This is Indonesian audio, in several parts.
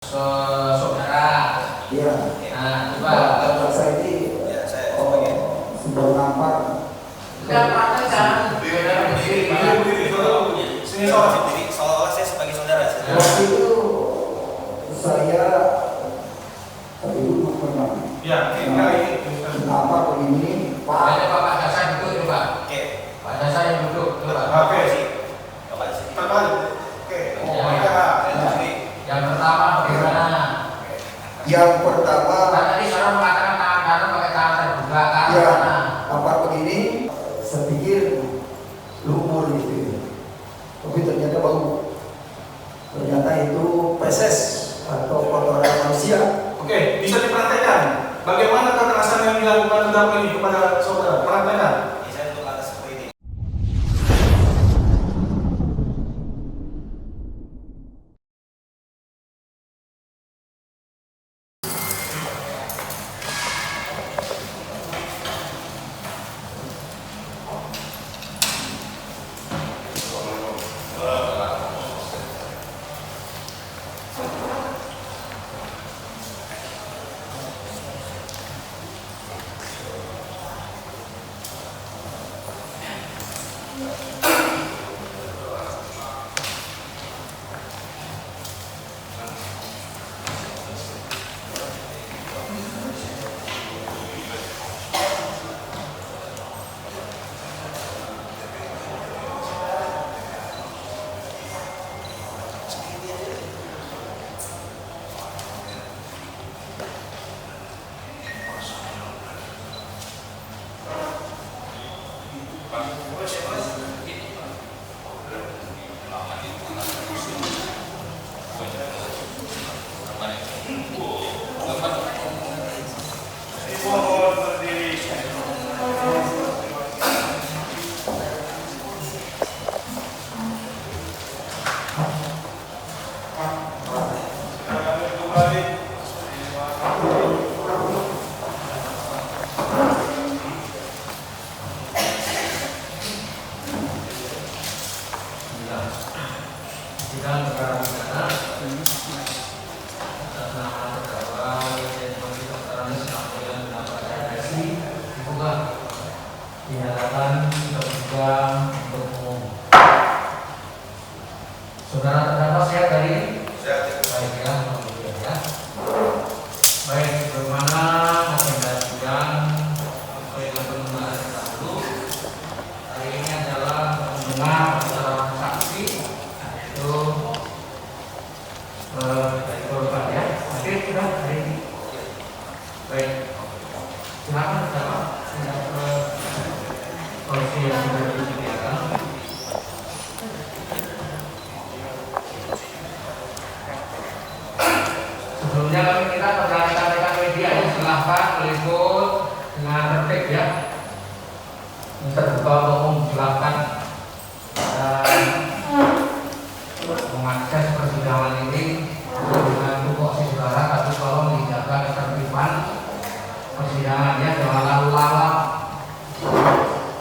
saudara. Iya. Nah, coba. Bapak saya ini sudah nampar. Sudah praktekkan. Sini seolah saya sebagai saudara. Waktu itu saya dulu pernah. Ya, Nampar begini, Pak. Ada Bapak Hasan duduk coba. Oke. Pak Hasan yang duduk coba. Oke. Yang pertama bagaimana? Yang pertama, Kan tadi seorang mengatakan tangan kanan pakai tangan terbuka kan? ya, Mana? nampar begini, saya pikir lumpur gitu. Tapi ternyata bau. Ternyata itu feses atau kotoran manusia. Oke, bisa dipraktekkan. Bagaimana kekerasan yang dilakukan terdakwa ini kepada saudara? Praktekkan. Bisa untuk atas seperti ini. Sidang perkara pidana atas nama terdakwa Yaitu Dr. Samuel Dapat Resi dibuka dinyatakan terbuka untuk umum. Saudara terdakwa sehat hari ini? Baik ya, alhamdulillah ya. Baik, bagaimana agenda sidang sesuai dengan penundaan dahulu. Hari ini adalah mendengar keterangan saksi itu dari korban ya. Oke, sudah hari ini. Baik, silakan terdakwa sudah ke kursi yang sudah disediakan. Sebelumnya kami minta kepada rekan-rekan media ya, silahkan meliput dengan tertib ya. Ini terbuka untuk umum, silahkan dan mengakses persidangan ini dengan tupoksi saudara, tapi tolong dijaga ketertiban persidangan ya, jangan lalu-lalang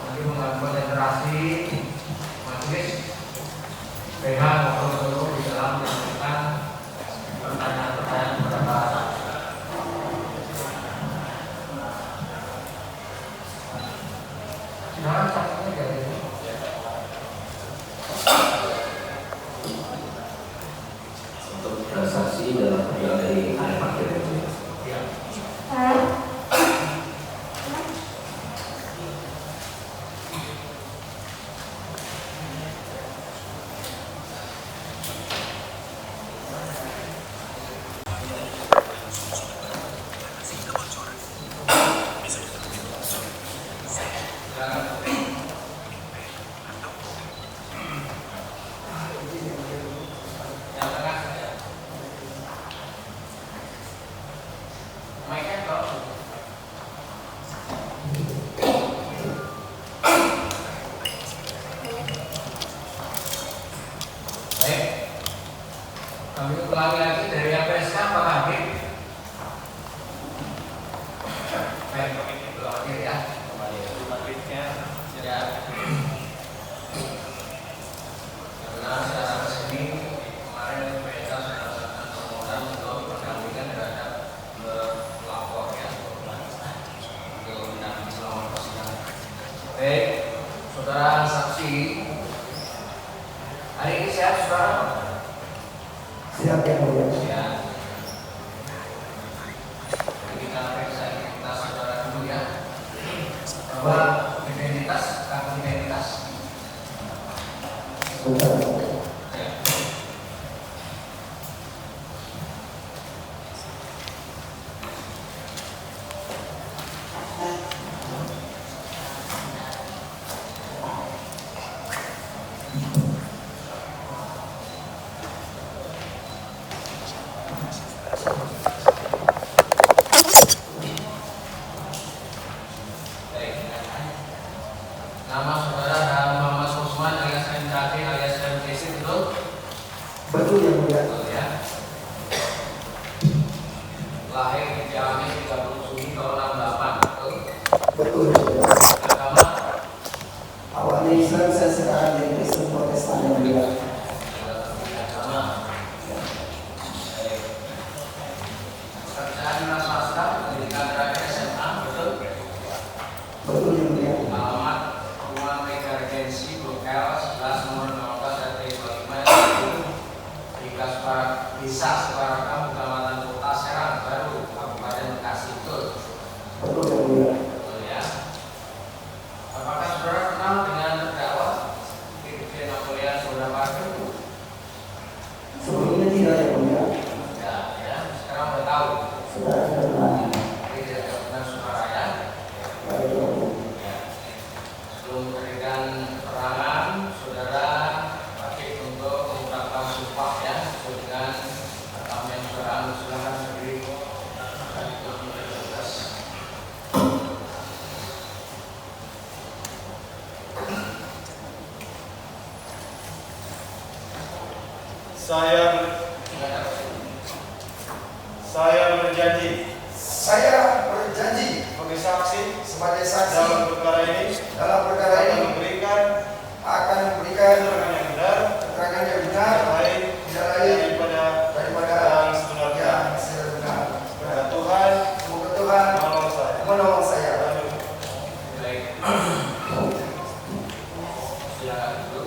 nanti mengganggu konsentrasi majelis PH maupun seluruh di dalam menyampaikan pertanyaan-pertanyaan kepada para saksi. Silakan saksinya dari ini. Untuk transaksi dalam perjalanan dari area parkir itu. Ya. Yang tengah. lahir di Ciamis 30 Juni tahun 68, betul? Betul, saudara. Agama Awalnya Islam, saya sekarang jadi Kristen Protestan yang mulia. agama. Baik. Pekerjaan dinas swasta, pendidikan terakhir SMA, betul? Betul yang mulia. Alamat Rumah Mega Regensi Blok L 11 nomor 15 RT 25 di Desa Separakam, Kecamatan Kota Serang Baru, Kabupaten Bekasi, betul? Betul yang mulia. Betul ya. Apakah saudara kenal dengan terdakwa Irjen Napoleon Saudara Parker? Sebelumnya tidak yang mulia. Ya, ya. Sekarang udah tahu. Saudara sudah kenal. Ini tidak benar saudara ya. Baik yang mulia. Ya. Sebelum memberikan keterangan, saudara wajib untuk mengucapkan sumpah ya, sesuai dengan apa yang saudara anut. Silakan berdiri. Saya berjanji Saya berjanji sebagai saksi sebagai saksi dalam perkara ini dalam perkara akan ini memberikan akan memberikan keterangan yang benar keterangan yang benar tidak lain tidak lain daripada yang sebenarnya. benar. Semoga Tuhan Semoga Tuhan menolong saya. menolong saya. Baik. Silakan dulu.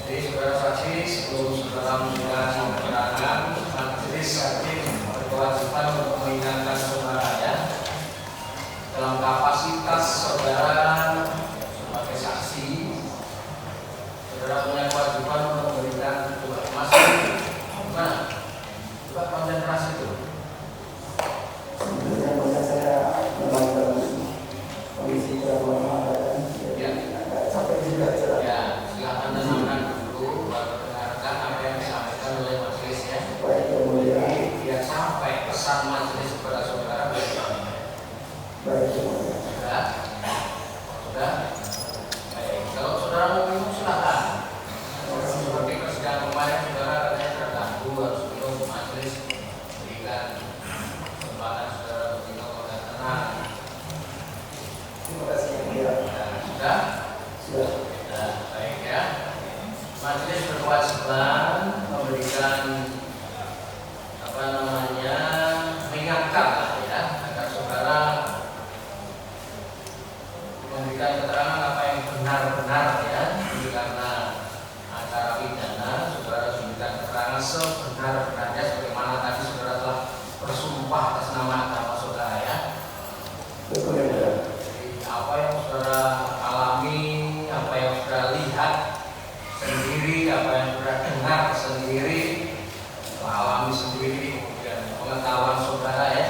Jadi saudara saksi, sebelum saudara memberikan keterangan, majelis hakim berkewajiban untuk mengingatkan saudara ya, dalam kapasitas saudara sebagai saksi, saudara punya kewajiban untuk memberikan coba masuk gimana? Coba konsentrasi dulu. Sebenarnya masa saya memang dalam kondisi trauma dan Ya. agak capek juga. Saudara. Ya, silakan tenangkan dulu, baru dengarkan apa yang disampaikan oleh majelis ya. Baik yang mulia. Biar sampai pesan majelis kepada saudara baik. Baik yang mulia. Sudah? Sudah? Baik. Kalau saudara mau minum silakan. Seperti persidangan kemarin saudara katanya terganggu harus minum, majelis berikan kesempatan saudara untuk minum dengan tenang. Terima kasih yang mulia. Nah, sudah? Sudah. Nah, baik ya. Majelis berkewajiban memberikan apa namanya, mengingatkan lah ya, agar saudara memberikan keterangan apa yang benar-benar ya. Ini karena acara pidana, saudara harus memberikan keterangan sebenar-benarnya sebagaimana tadi saudara telah bersumpah atas nama agama saudara ya. Betul yang mulia. Jadi apa yang saudara alami, apa yang saudara lihat sendiri, apa yang saudara dengar sendiri, alami sendiri, kemudian pengetahuan saudara ya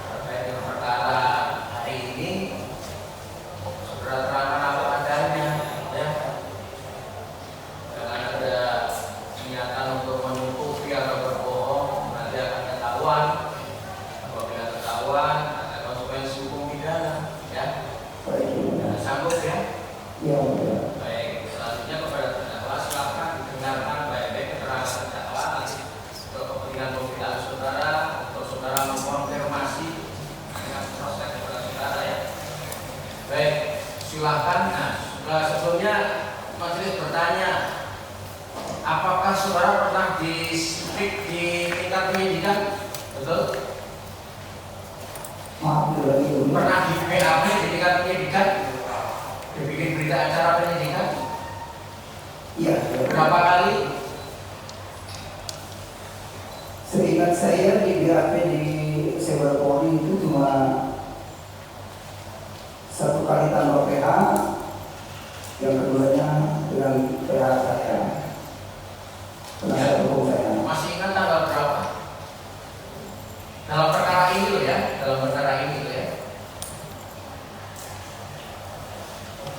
terkait dengan perkara hari ini, saudara terangkan apa adanya ya. Jangan ada niatan untuk menutupi atau berbohong, nanti akan ketahuan. Apabila ketahuan, ada konsekuensi hukum pidana ya. Baik yang mulia. Nah, sanggup ya. Yang mulia. Baik, selanjutnya kepada terdakwa silakan didengarkan baik-baik keterangan terdakwa nanti untuk kepentingan pembelaan saudara, untuk saudara mengkonfirmasi dengan proses kepada saudara ya. Baik, silakan. Nah, sebelumnya majelis bertanya, apakah saudara pernah disidik di tingkat penyidikan? Betul? Maaf lagi yang mulia. Pernah di PAP di tingkat penyidikan? Dibikin berita acara penyidikan? Iya. Berapa kali? Seingat saya di BAP di Sebar Polri itu cuma satu kali tanpa PH, yang keduanya dengan PH saya. Penasihat hukum saya. Masih ingat tanggal berapa? Dalam perkara ini loh ya, dalam perkara ini loh ya.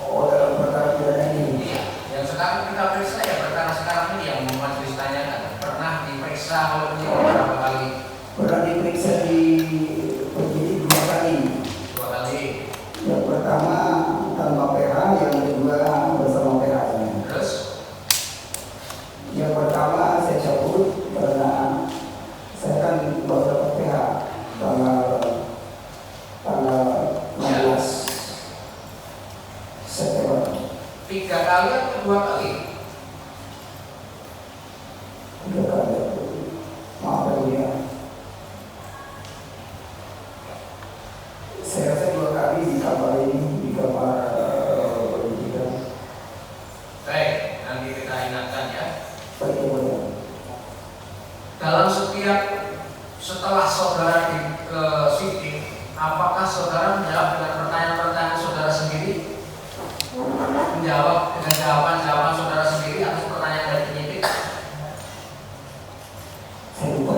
Oh, dalam perkara pidana ini. Iya, yang sekarang kita periksa ya perkara sekarang ini yang majelis tanyakan. Pernah diperiksa oleh penyidik berapa kali? Pernah diperiksa di penyidik 2 kali. 2 kali. Yang pertama tanpa PH, yang kedua bersama PH. Terus? Yang pertama saya cabut karena saya kan dalam setiap setelah saudara ke sidik, apakah saudara menjawab dengan pertanyaan-pertanyaan saudara sendiri? Menjawab dengan jawaban-jawaban saudara sendiri atau pertanyaan dari penyidik? Saya lupa.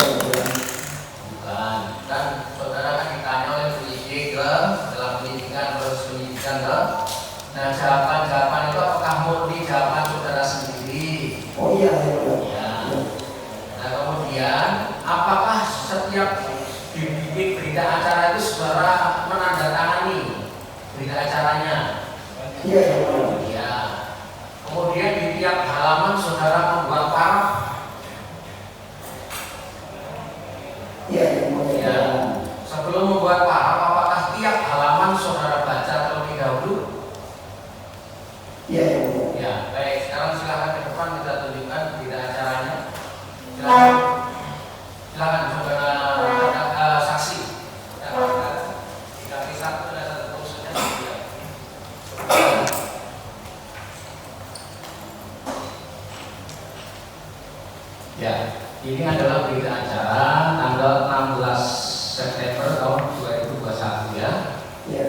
Bukan. Kan saudara kan ditanya oleh penyidik dalam penyidikan proses penyidikan Nah jawaban-jawaban itu apakah murni jawaban saudara sendiri? Oh iya, Ya. Nah kemudian apakah setiap dibikin berita acara itu saudara menandatangani berita acaranya? iya. Ya. Kemudian di tiap halaman saudara membuat paraf. Iya. Ya. Sebelum membuat paraf, apakah tiap halaman saudara baca terlebih dahulu? Iya. Ya. Baik. Sekarang silakan ke depan kita tunjukkan berita acaranya. Silakan. Silakan saudara ada saksi. Jika satu ada satu terusnya. Ya, ini adalah berita acara tanggal 16 September tahun 2021 ya. Iya.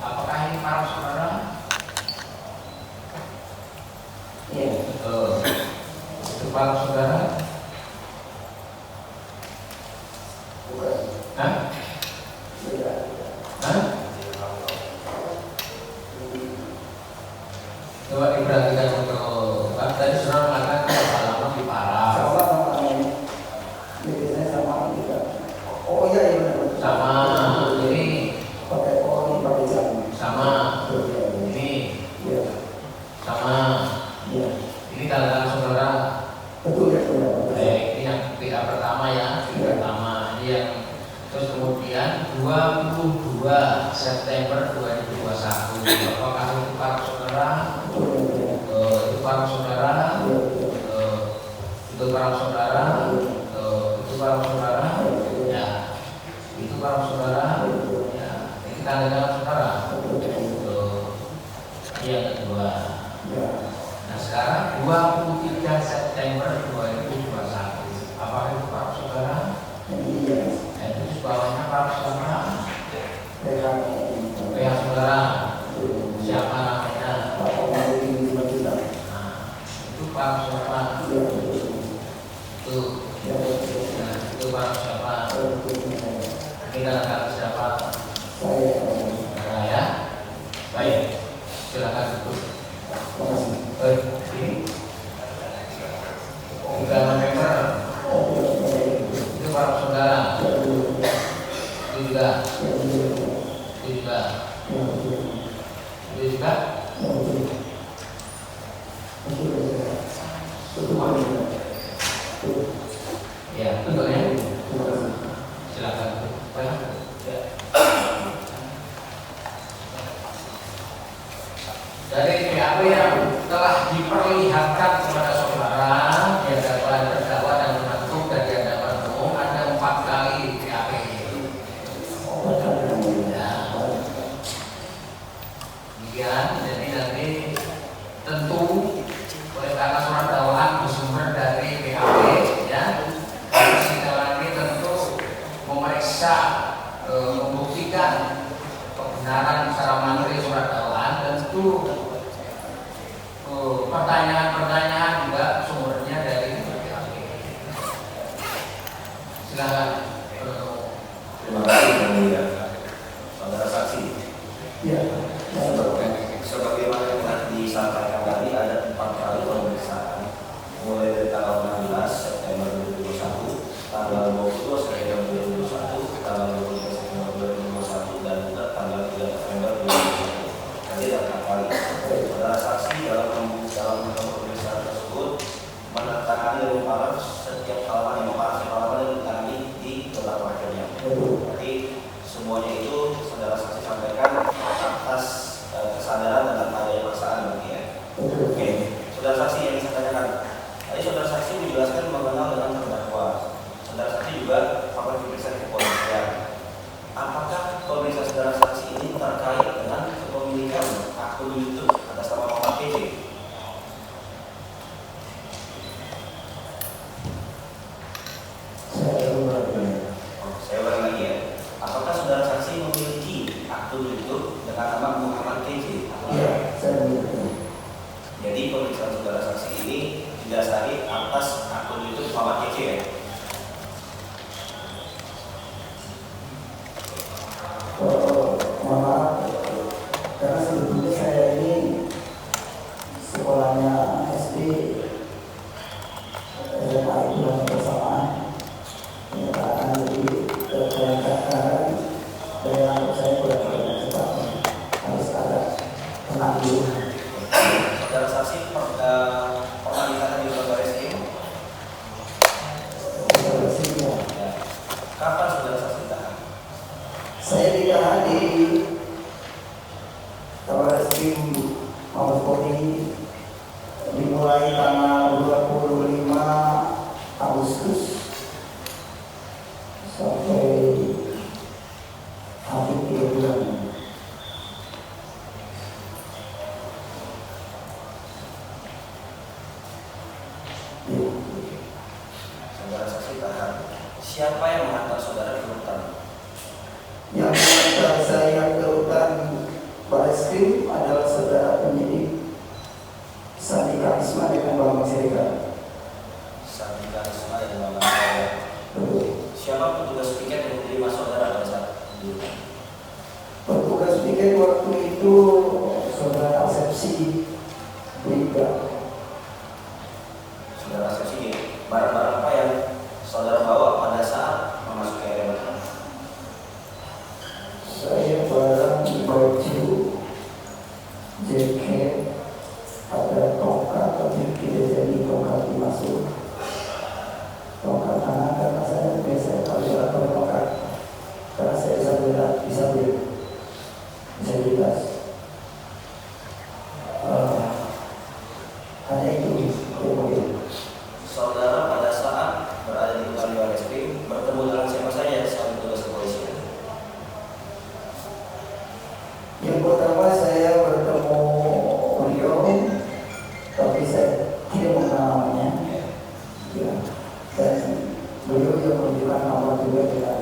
Apakah ini para saudara? Iya. Itu para saudara? Bukan. Hah? Beda. Hah? Coba diperhatikan untuk tadi saudara mengatakan halaman di paraf. Sama ini. Biasanya sama juga. Oh iya iya benar. Sama ini, Pakai ini pakai jam. sama Iya. ini, Iya. sama Iya. ini tanda saudara. Betul ya benar. Ini yang berita pertama ya, berita pertama ini yang terus kemudian 22 September 2021. Apakah itu para saudara? Itu para saudara? Itu para saudara? Itu para saudara? Ya, itu para saudara? Ya, ini tanda tangan saudara. Yang kedua. Nah sekarang 23 September 2021. Apakah itu para saudara? Itu bawahnya para saudara. Pihak saudara. Siapa namanya? Nah, itu para saudara. Itu. Nah, itu para siapa? Ini kata siapa? Nah, ya. Baik. Silakan duduk. Ini 3 November. Itu para saudara. Itu juga. Itu juga. Itu juga. Ya, betul ya. Silakan. Ya. Dari BAP yang telah diperlihatkan kepada saudara di hadapan terdakwa dan penuntut dan di hadapan umum ada 4 kali BAP. Ya, jadi nanti tentu oleh karena surat dakwaan bersumber dari BAP ya, persidangan ini tentu memeriksa membuktikan kebenaran secara materi surat dakwaan dan tentu pertanyaan-pertanyaan juga sumbernya dari BAP. Silakan. Terima kasih yang mulia. Saudara saksi. Iya. Sebagaimana yang telah disampaikan tadi ada 4 kali pemeriksaan mulai dari tanggal 16 September 2021, tanggal 22 September 2021, tanggal 23 September 2021 dan juga tanggal 3 November 2021. Jadi ada 4 kali. Saudara saksi dalam pemeriksaan tersebut menandatangani dari paraf setiap halaman yang ditangani di beberapa akhirnya. Jadi semuanya itu saudara saksi sampaikan atas kesadaran dan tanpa adanya paksaan berarti ya. Oke. Saudara saksi yang saya tanyakan, tadi saudara saksi menjelaskan mengenal dengan terdakwa. Saudara saksi juga di Tabareskrim Mabes Polri dimulai tanggal 25 Agustus sampai hampir 3 bulan. Saudara saksi tahan. Siapa yang mengantar saudara ke rutan? Yang mengantar saya ke rutan Bareskrim adalah saudara penyidik Sandi Karisma dengan Bambang Siregar. Sandi Karisma dan Bambang Siregar. Siapa petugas piket yang menerima saudara pada saat di rutan? Petugas piket waktu itu saudara Asepsi Briga. Saudara saksi, barang-barang apa yang saudara bawa pada saat memasuki area rutan? Saya barang baju, jaket, ada tongkat, tapi tidak jadi tongkat dimasuk. Tongkat tangan karena saya biasa kalau pakai tongkat, karena saya disabilitas. Hanya itu kemudian. Saudara pada saat berada di rutan Bareskrim bertemu dengan siapa saja saat petugas kepolisian? Yang pertama saya bertemu beliau, tapi saya tidak mengenal namanya. Ya. Dan beliau yang menunjukkan nama juga dengan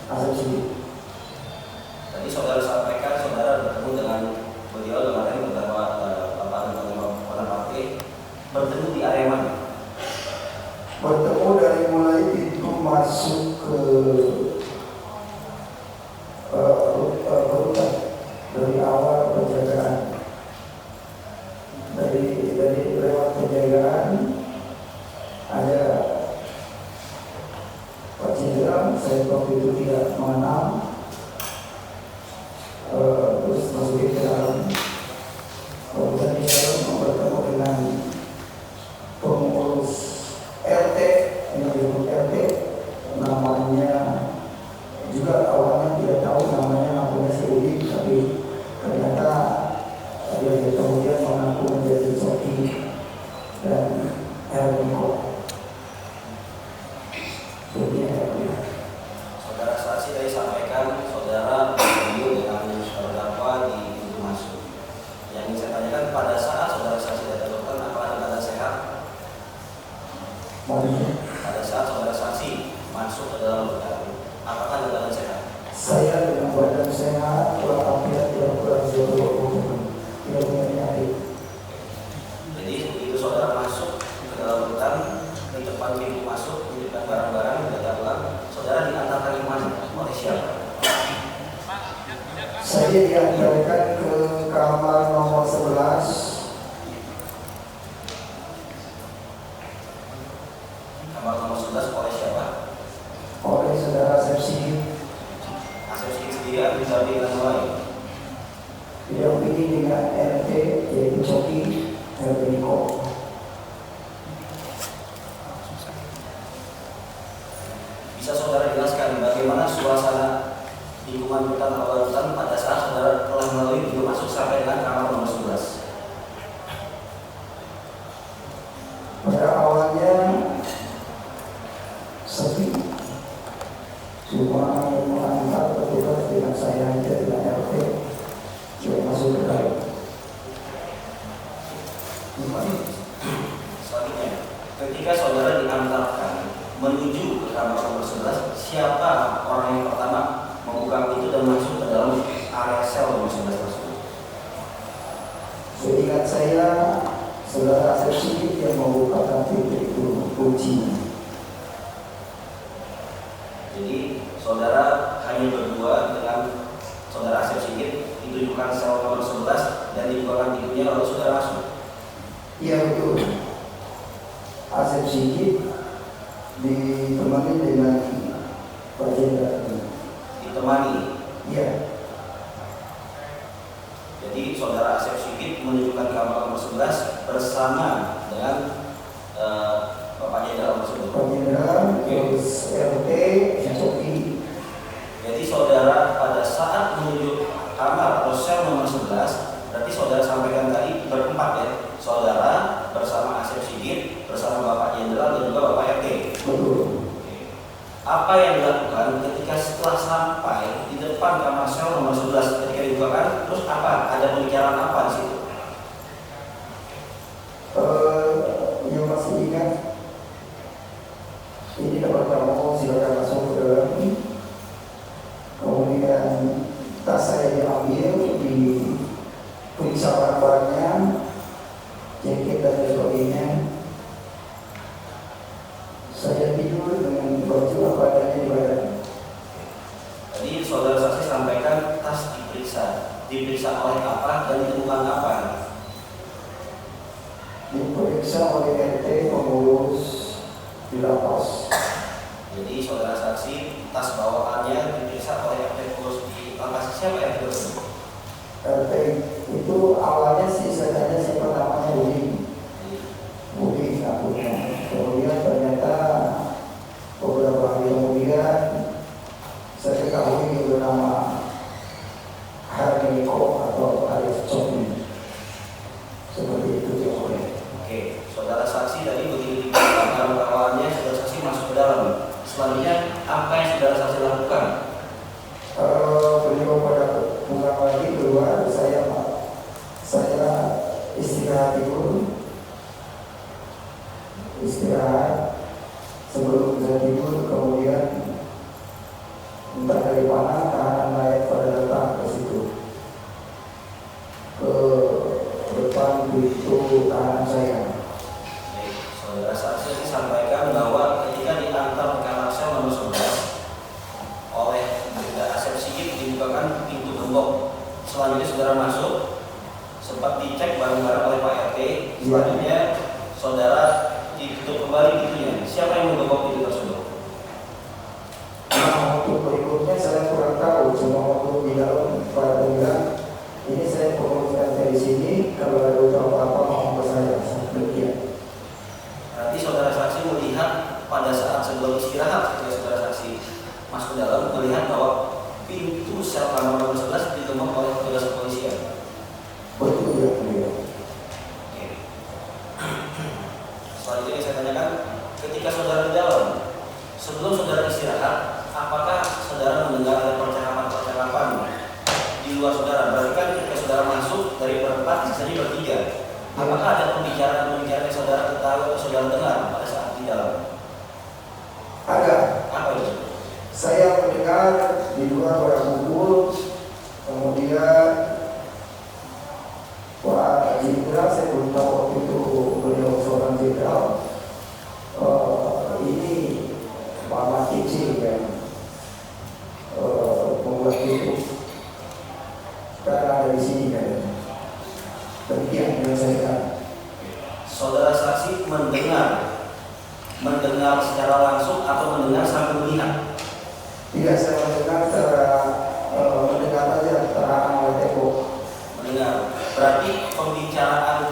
asumsi. Tadi saudara sampaikan saudara bertemu dengan beliau dengan beberapa bapak dan orang partai bertemu di area mana? Bertemu dari mulai pintu masuk ke rutan, dari awal penjagaan, dari lewat penjagaan ada Pak Jenderal, saya waktu itu tidak mengenal, terus masuk ke dalam. Kemudian di dalam bertemu dengan pengurus RT, yang disebut RT, namanya juga awalnya tidak tahu namanya namanya si Udi, tapi ternyata dia kemudian mengaku menjadi Soki dan Erniko. Saudara saksi tadi sampaikan saudara bertemu dengan terdakwa di pintu masuk. Yang ingin saya tanyakan pada saat saudara saksi datang ke rutan apakah ada keadaan sehat? Pada saat saudara saksi masuk ke dalam rutan apakah ada keadaan sehat? Saya dengan badan sehat, walafiat, tidak kurang tidak punya penyakit. Jadi begitu saudara masuk ke dalam rutan di depan pintu masuk menunjukkan barang-barang dan pulang, saudara diantarkan ke mana? Oleh siapa? Saya diantarkan ke kamar nomor 11. Kamar nomor 11 oleh siapa? Oleh saudara Sepsi. Asepsi sendiri ambil dari dengan lain. Didampingi dengan RT yaitu Coki Erniko. Bisa saudara jelaskan bagaimana suasana lingkungan rutan atau rutan pada saat saudara telah melalui pintu masuk sampai dengan kamar nomor 11? Pada awalnya sepi, cuma yang mengantar petugas dengan saya aja dengan RT yang masuk ke dalam. Selanjutnya, ketika saudara diantarkan menuju ke kamar nomor 11, siapa orang yang pertama membuka pintu dan masuk ke dalam area sel nomor 11 tersebut? Seingat saya, saudara Sepsi yang membuka pintu itu kuncinya. Jadi saudara hanya berdua dengan saudara Asep Sigit ditunjukkan sel nomor 11 dan dibukakan pintunya lalu saudara masuk. Iya betul. Asep Sigit ditemani dengan Pak Jenderal. Ditemani. Iya. Jadi saudara Asep Sigit menunjukkan kamar nomor 11 bersama dengan Bapak Jenderal tersebut. Pak Jenderal, terus RT, Coki. Jadi saudara pada saat menunjukkan apa yang dilakukan ketika setelah sampai di depan kamar sel nomor 11 ketika dibukakan, terus apa? Ada pembicaraan apa di situ? Yang masih ingat, ini dapat kamu silakan masuk ke dalam. Kemudian tas saya diambil, diperiksa barang-barangnya, jaket dan sebagainya. Saya tidur dengan baju apa adanya di badan. Tadi saudara saksi sampaikan tas diperiksa oleh apa dan ditemukan apa? Diperiksa oleh RT pengurus di lapas. Jadi saudara saksi tas bawaannya diperiksa oleh RT pengurus di lapas. Siapa yang itu? RT itu awalnya sih saya tanya siapa namanya Budi ngakunya. Kemudian ternyata beberapa hari kemudian saya ketahui dia bernama Harniko atau Arif Comi. Seperti itu ya boleh. Oke, saudara saksi tadi begitu diperiksa bawaannya, saudara saksi masuk ke dalam. Selanjutnya apa yang saudara saksi lakukan? Beliau pada pulang lagi keluar, saya istirahat dulu. Istirahat sebelum saya tidur, kemudian entah dari mana tahanan lain pada datang ke situ, ke depan pintu tahanan saya. Saudara saksi sampaikan bahwa ketika diantar ke kamar sel nomor 11 oleh Brigda Asep Sigit dibukakan pintu gembok. Selanjutnya saudara masuk, sempat dicek barang-barang oleh Pak RT. Selanjutnya saudara ditutup kembali pintunya. Siapa yang menggembok pintu tersebut? Nah, untuk berikutnya saya kurang tahu, cuma waktu di dalam pada bilang ini saya penguruskan dari sini, kalau ada apa-apa mau ke saya. Demikian. Nanti saudara saksi melihat pada saat sebelum istirahat ketika saudara saksi masuk ke dalam melihat bahwa pintu sel kamar nomor 11 digembok oleh petugas kepolisian. Betul ya, beliau. Oke. Selanjutnya saya tanyakan, ketika saudara di dalam, sebelum saudara istirahat, apakah saudara mendengar ada percakapan-percakapan di luar saudara? Berarti kan ketika saudara masuk dari berempat, sisanya bertiga. Apakah ada pembicaraan-pembicaraan yang saudara ketahui atau saudara dengar pada saat di dalam? Ada. Apa itu? Saya mendengar di luar pada pukul, kemudian Pak Jenderal, saya belum tahu waktu itu beliau seorang jenderal. Ini Pak kecil yang membuat itu karena ada di sini kan. Demikian yang saya katakan. Saudara saksi mendengar secara langsung atau mendengar sambil melihat? Tidak, saya mendengar secara mendengar saja terang oleh tembok. Mendengar. Berarti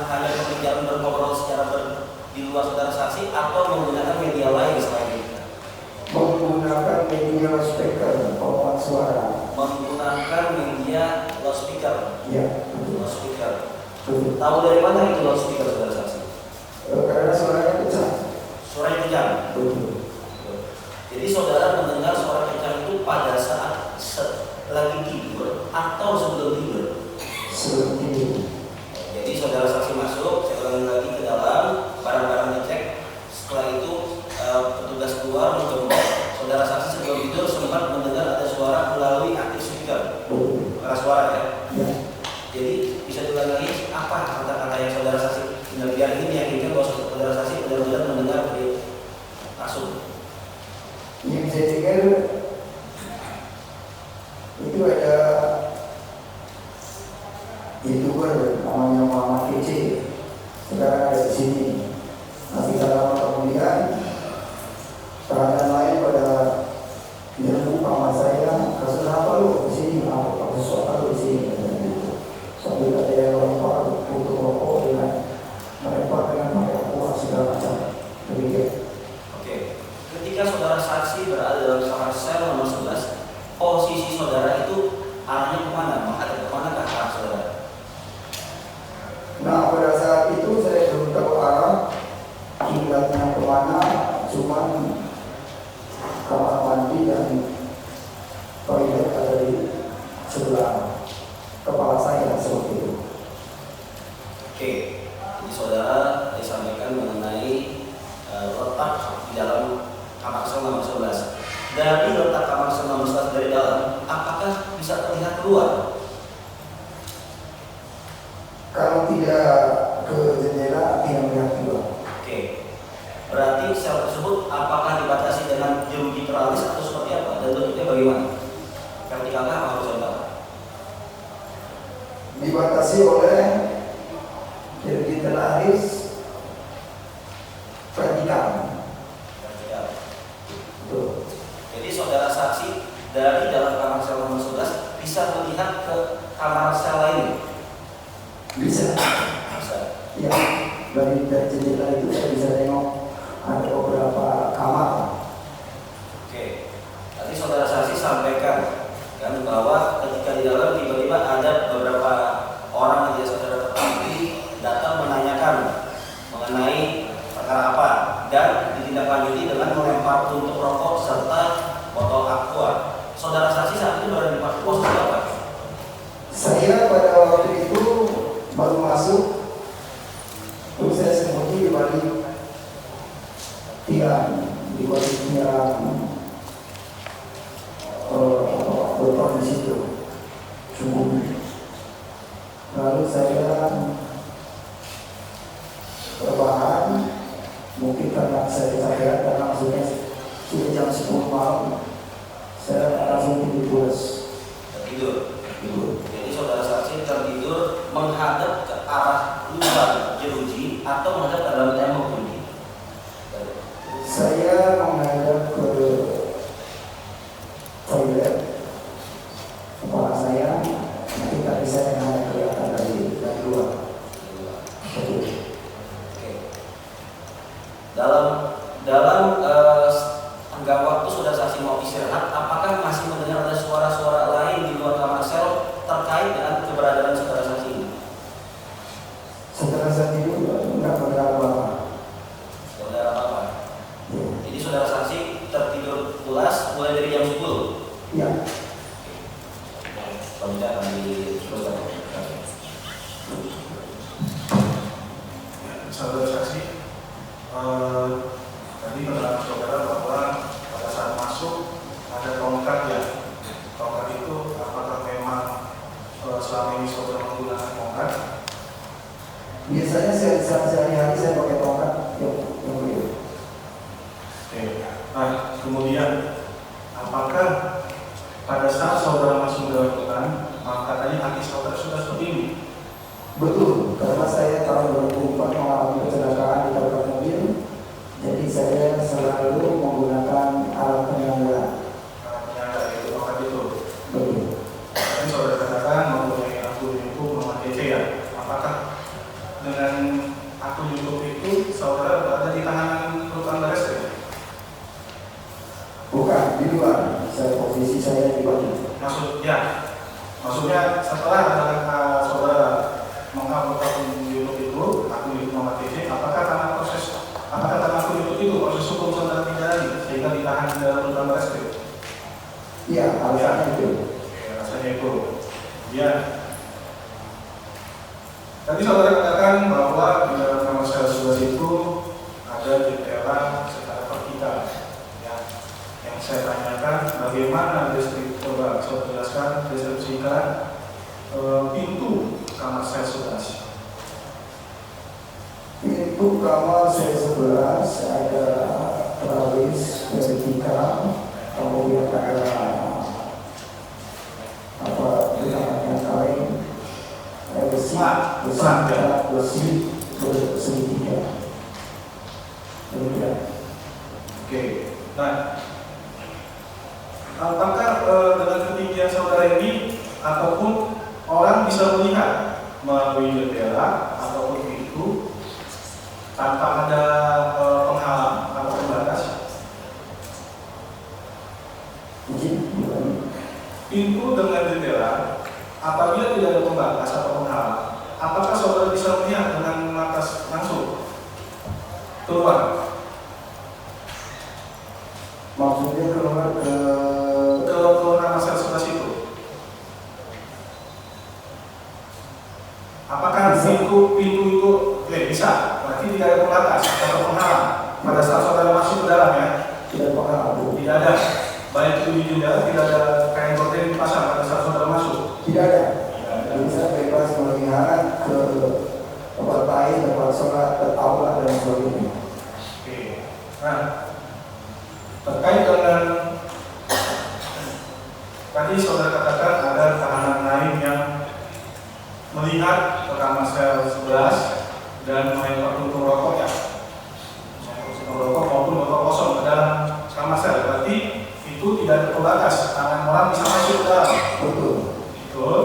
hanya pembicaraan berkobrol di luar saudara saksi atau menggunakan media lain selain itu? Menggunakan media loudspeaker, penguat suara. Menggunakan media loudspeaker. Ya, Loudspeaker. betul. Tahu dari mana itu loudspeaker saudara saksi? Karena suaranya kencang. Suaranya kencang. Betul. Jadi saudara mendengar suara kencang itu pada saat lagi tidur atau sebelum tidur? Sebelum tidur. Jadi saudara saksi masuk, saya ulangi lagi ke dalam, barang-barang dicek. Setelah itu petugas keluar menggembok. Saudara saksi sebelum tidur sempat mendengar ada suara melalui aktif speaker. Betul. Keras suara ya. Ya. Jadi bisa diulangi lagi apa kata-kata yang saudara saksi biar ini meyakinkan bahwa saudara saksi benar-benar mendengar dari langsung. Yang saya dengar itu ada YouTuber namanya Muhammad Kece, sekarang ada di sini. Nanti lama kemudian tahanan lain pada nyerbu kamar saya, kasus apa lu di sini? Kasus apa lu di sini? Sambil ada yang lempar untuk rokok dengan melempar dengan pakai kuah segala macam. Demikian. Oke. Ketika saudara saksi berada dalam kamar sel nomor 11, posisi saudara itu arahnya kemana? Menghadap kemana ke arah saudara? Nah, pada saat itu saya belum tahu arah kiblatnya kemana, cuman kamar dan toilet ada di sebelah kepala saya seperti itu. Oke, jadi saudara disampaikan mengenai letak di dalam kamar sel nomor 11. Dari letak kamar sel nomor 11 dari dalam, apakah bisa terlihat keluar? Kalau tidak ke jendela tidak melihat keluar. Oke, berarti sel tersebut apakah dibatasi dengan jeruji teralis atau seperti apa? Dan bentuknya bagaimana? Vertikalkah atau horizontal? Dibatasi oleh jeruji teralis vertikal. Vertikal. Betul. Jadi saudara saksi dari dalam kamar sel nomor 11 bisa melihat ke kamar sel lain? Bisa. Bisa. Ya, dari jendela itu saya bisa tengok ada beberapa kamar. Oke. Tadi saudara saksi sampaikan kan bahwa ketika di dalam tiba-tiba ada beberapa orang yang tidak saudara ketahui datang menanyakan mengenai perkara apa dan ditindaklanjuti dengan melempar puntung rokok serta botol aqua. Saudara saksi saat itu berada di posisi apa? Saya pada waktu itu baru masuk, terus saya sembunyi di balik tiang, beton di situ, sembunyi. Lalu saya rebahan, mungkin karena saya kecapean dan langsungnya sudah jam 10 malam, saya langsung tidur. Tertidur. Jadi saudara saksi tertidur menghadap ke arah luar jeruji atau menghadap ke dalam tembok jeruji? Saya menghadap ke toilet, kepala saya, nanti tadi saya menghadap kelihatan dari luar. Oke. Dalam tenggang waktu sudah saksi mau istirahat, apakah masih mendengar ada suara-suara lain di luar kamar sel terkait dengan keberadaan saudara saksi ini? Setelah saya tidur, enggak mendengar apa-apa. Saudara apa? Jadi saudara saksi tertidur pulas mulai dari jam 10? Ya. Pemirsa akan diteruskan. Saudara saksi, tadi keterangan saudara bahwa pada saat masuk ada tongkat ya. Tongkat itu apakah memang selama ini saudara menggunakan tongkat? Biasanya sehari-hari saya pakai tongkat yang beliau. Oke. Nah, kemudian apakah pada saat saudara masuk ke ruangan, maka tadi kaki saudara sudah seperti ini? Betul, karena saya tahun 2004 mengalami kecelakaan di tabrak mobil, jadi saya selalu menggunakan alat penyangga. Penyangga itu tongkat itu. Betul. Tadi saudara katakan mempunyai akun YouTube Muhammad DC ya. Apakah dengan akun YouTube itu saudara berada di tahanan rutan Barreskrim? Bukan, di luar. Posisi saya di bawah. Maksudnya setelah saudara mengupload akun YouTube itu, akun YouTube Muhammad DC, apakah karena akun YouTube itu proses hukum saudara tidak sehingga ditahan di dalam rutan Barreskrim? Iya, alasannya itu. Alasannya itu. Ya. Tadi saudara katakan bahwa di dalam kamar sel 11 itu ada jendela secara vertikal. Ya. Yang saya tanyakan bagaimana coba saya jelaskan, deskripsikan pintu kamar sel 11. Pintu kamar sel 11 ada teralis vertikal, kemudian ada yang kain, besi segitiga. Oke. Nah, apakah dengan ketinggian saudara ini ataupun orang bisa melihat melalui jendela ataupun pintu tanpa ada penghalang atau pembatas? Pintu dengan jendela apabila tidak ada pembatas atau penghalang, apakah saudara bisa melihat dengan mata langsung keluar? Maksudnya keluar ke pintu itu bisa, berarti tidak ada pembatas atau penghalang pada saat saudara masuk ke dalam ya. Tidak penghalang. Tidak ada, baik itu di jendela tidak ada kain gorden dipasang pada saat saudara masuk. Tidak ada. Jadi saya bebas melihat ke tempat lain, tempat sholat, ke aula dan sebagainya. Oke. Nah, terkait dengan tadi saudara katakan ada tahanan lain yang melihat ke kamar sel 11 dan melempar puntung rokok ya, puntung rokok maupun botol kosong ke dalam kamar sel. Berarti itu tidak ada pembatas, tangan orang bisa masuk ke dalam. Betul. Betul.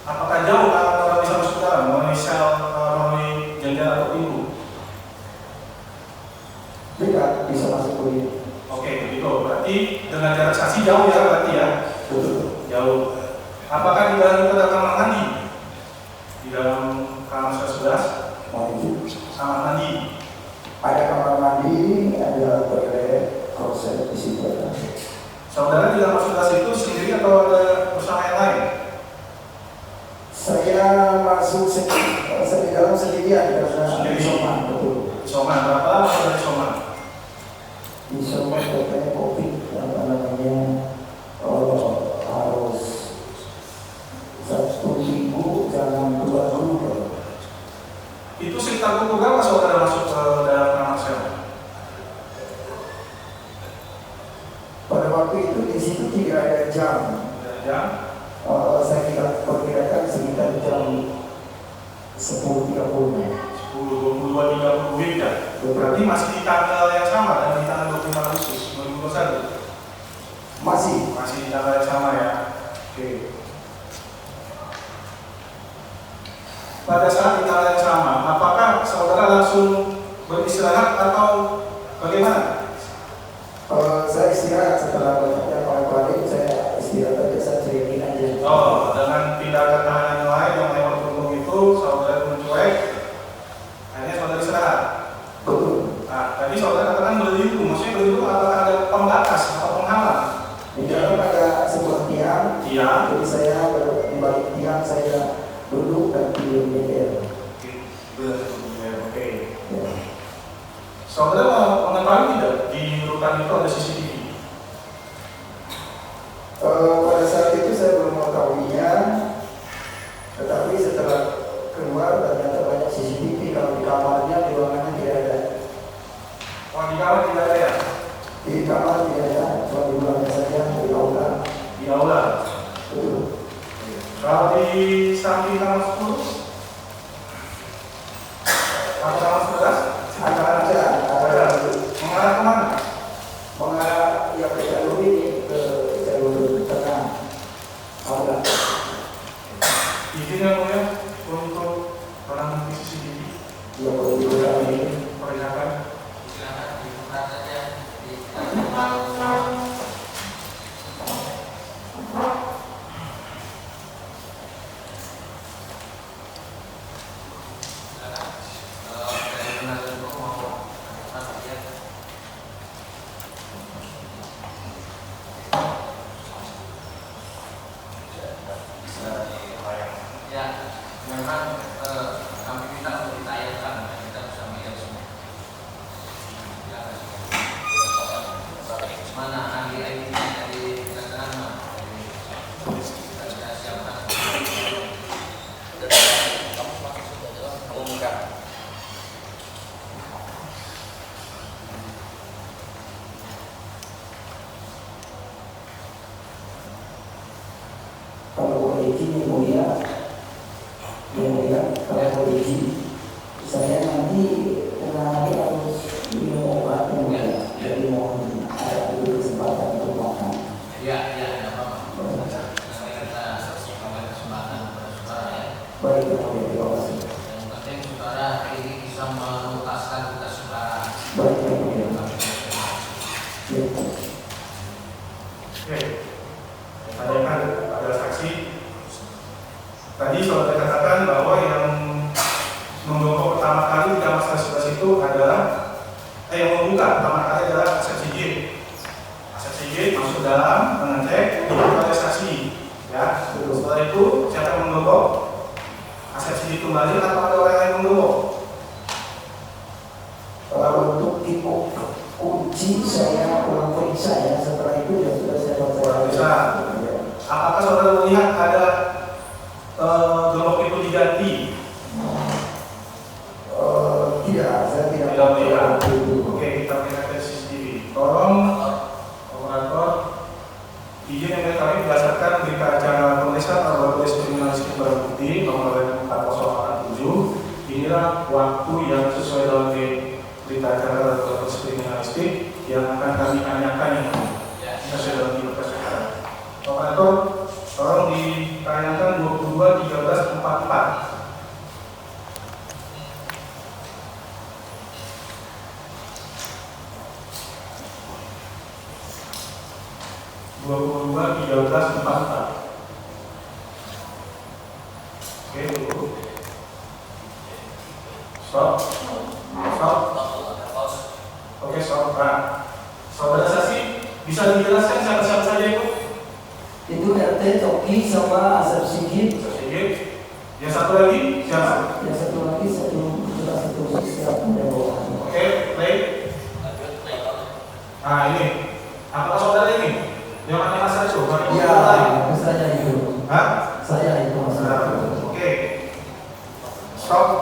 Apakah jauh tangan orang bisa masuk ke dalam melalui sel, melalui jendela atau pintu? Dekat, bisa masuk kulit. Oke, begitu. Berarti dengan jarak saksi jauh ya, berarti ya? Betul. Jauh. Apakah di dalam itu ada kamar mandi? Di dalam kamar sel 11? Mandi. Kamar mandi. Ada kamar mandi, ada toilet, kloset di situ ada. Saudara di dalam kamar itu sendiri atau ada bersama yang lain? Saya masuk saya di dalam sendirian karena Sendiri. isoman, betul. Isoman, berapa lama saudara isoman? Isoman katanya COVID, apa namanya, harus 1 minggu, jangan 2 minggu. Itu sekitar pukul berapa saudara masuk ke dalam kamar sel? Pada waktu itu di situ tidak ada jam. Dari jam Saya perkirakan sekitar jam 10.30. 10, 22, 30 WIB ya? Berarti masih di tanggal yang sama dan di tanggal 25 Agustus 2021? Masih di tanggal yang sama ya? Oke. Pada saat di tanggal yang sama, apakah saudara langsung beristirahat atau bagaimana? Saya istirahat setelah banyaknya paling saya istirahat aja, saya cekin aja. Oh, dengan tindakan tahanan yang lain yang lewat puntung itu, saudara mencuek, akhirnya saudara istirahat. Betul. Nah, tadi saudara katakan berlindung, maksudnya berlindung apakah ada pembatas atau penghalang? Di dalam ada sebuah tiang, Iya. jadi saya di balik tiang saya duduk dan tidur mikir. Oke. Ya. Saudara mengetahui tidak di rutan itu ada CCTV? Pada saat itu saya belum mengetahuinya, tetapi setelah keluar ternyata banyak CCTV. Kalau di kamarnya, di ruangannya tidak ada. Oh, di kamar tidak ada ya? Di kamar tidak ada, cuma di ruangan saja, di aula. Di aula. Betul. Kalau di samping kamar 10? Atau kamar 11? Ada. Mengarah kemana? Mengarah ya ke jalur ini, ke jalur tengah aula. Izin yang mulia untuk barang bukti CCTV Ya kalau di ruangan ini. perlihatkan. Silakan dibuka saja di dari penasihat hukum maupun penasihat. Ya, memang kami minta untuk ditayangkan dan kita bisa melihat semua. Mana ahli IT dari kejaksaan mana? Kita sudah siapkan. Kalau boleh izin yang mulia, kalau boleh izin, saya nanti tengah hari harus minum obat yang mulia. Jadi mohon ada dulu kesempatan untuk makan. Ya, tidak apa-apa. Nanti kita memberi kesempatan kepada saudara ya. Baik, yang mulia, terima kasih. Yang penting saudara hari ini bisa menuntaskan tugas saudara. Baik, yang mulia. Ya. Oke. Tanyakan pada saksi. Tadi saudara katakan bahwa yang membongkar pertama kali di kamar sel 11 itu adalah yang membuka pertama kali adalah asepsi gate. Asepsi gate masuk dalam mengecek di oleh saksi. Ya. Setelah itu siapa yang menggembok asepsi itu? kembali atau ada orang yang membawa? Kalau untuk tipe kunci saya kurang periksa ya, setelah itu ya sudah saya Periksa. Apakah saudara melihat ada gembok itu diganti? Tidak, saya tidak melihat. itu. Oke, kita lihat dari CCTV. Tolong operator izin yang kami berdasarkan berita acara pemeriksaan Laboratorium Kriminalistik Barang Bukti nomor 4087. Inilah waktu yang sesuai dengan berita acara Laboratorium Kriminalistik yang akan kami tanyakan ini. Kita sudah dibuka sekarang. Operator, tolong ditayangkan 22.13.44. 22.13.44. Oke, dulu. Stop. Oke, stop. Nah, saudara saksi bisa dijelaskan siapa-siapa saja itu? Itu RT Toki sama Asep Sigit. Yang satu lagi siapa? Yang satu lagi satu siapa bawahan. Oke, play. Nah, ini. Apakah saudara ini? Yang mana Mas Arjo? Iya, saya itu. Hah? Saya itu Mas Arjo. Oke. Stop.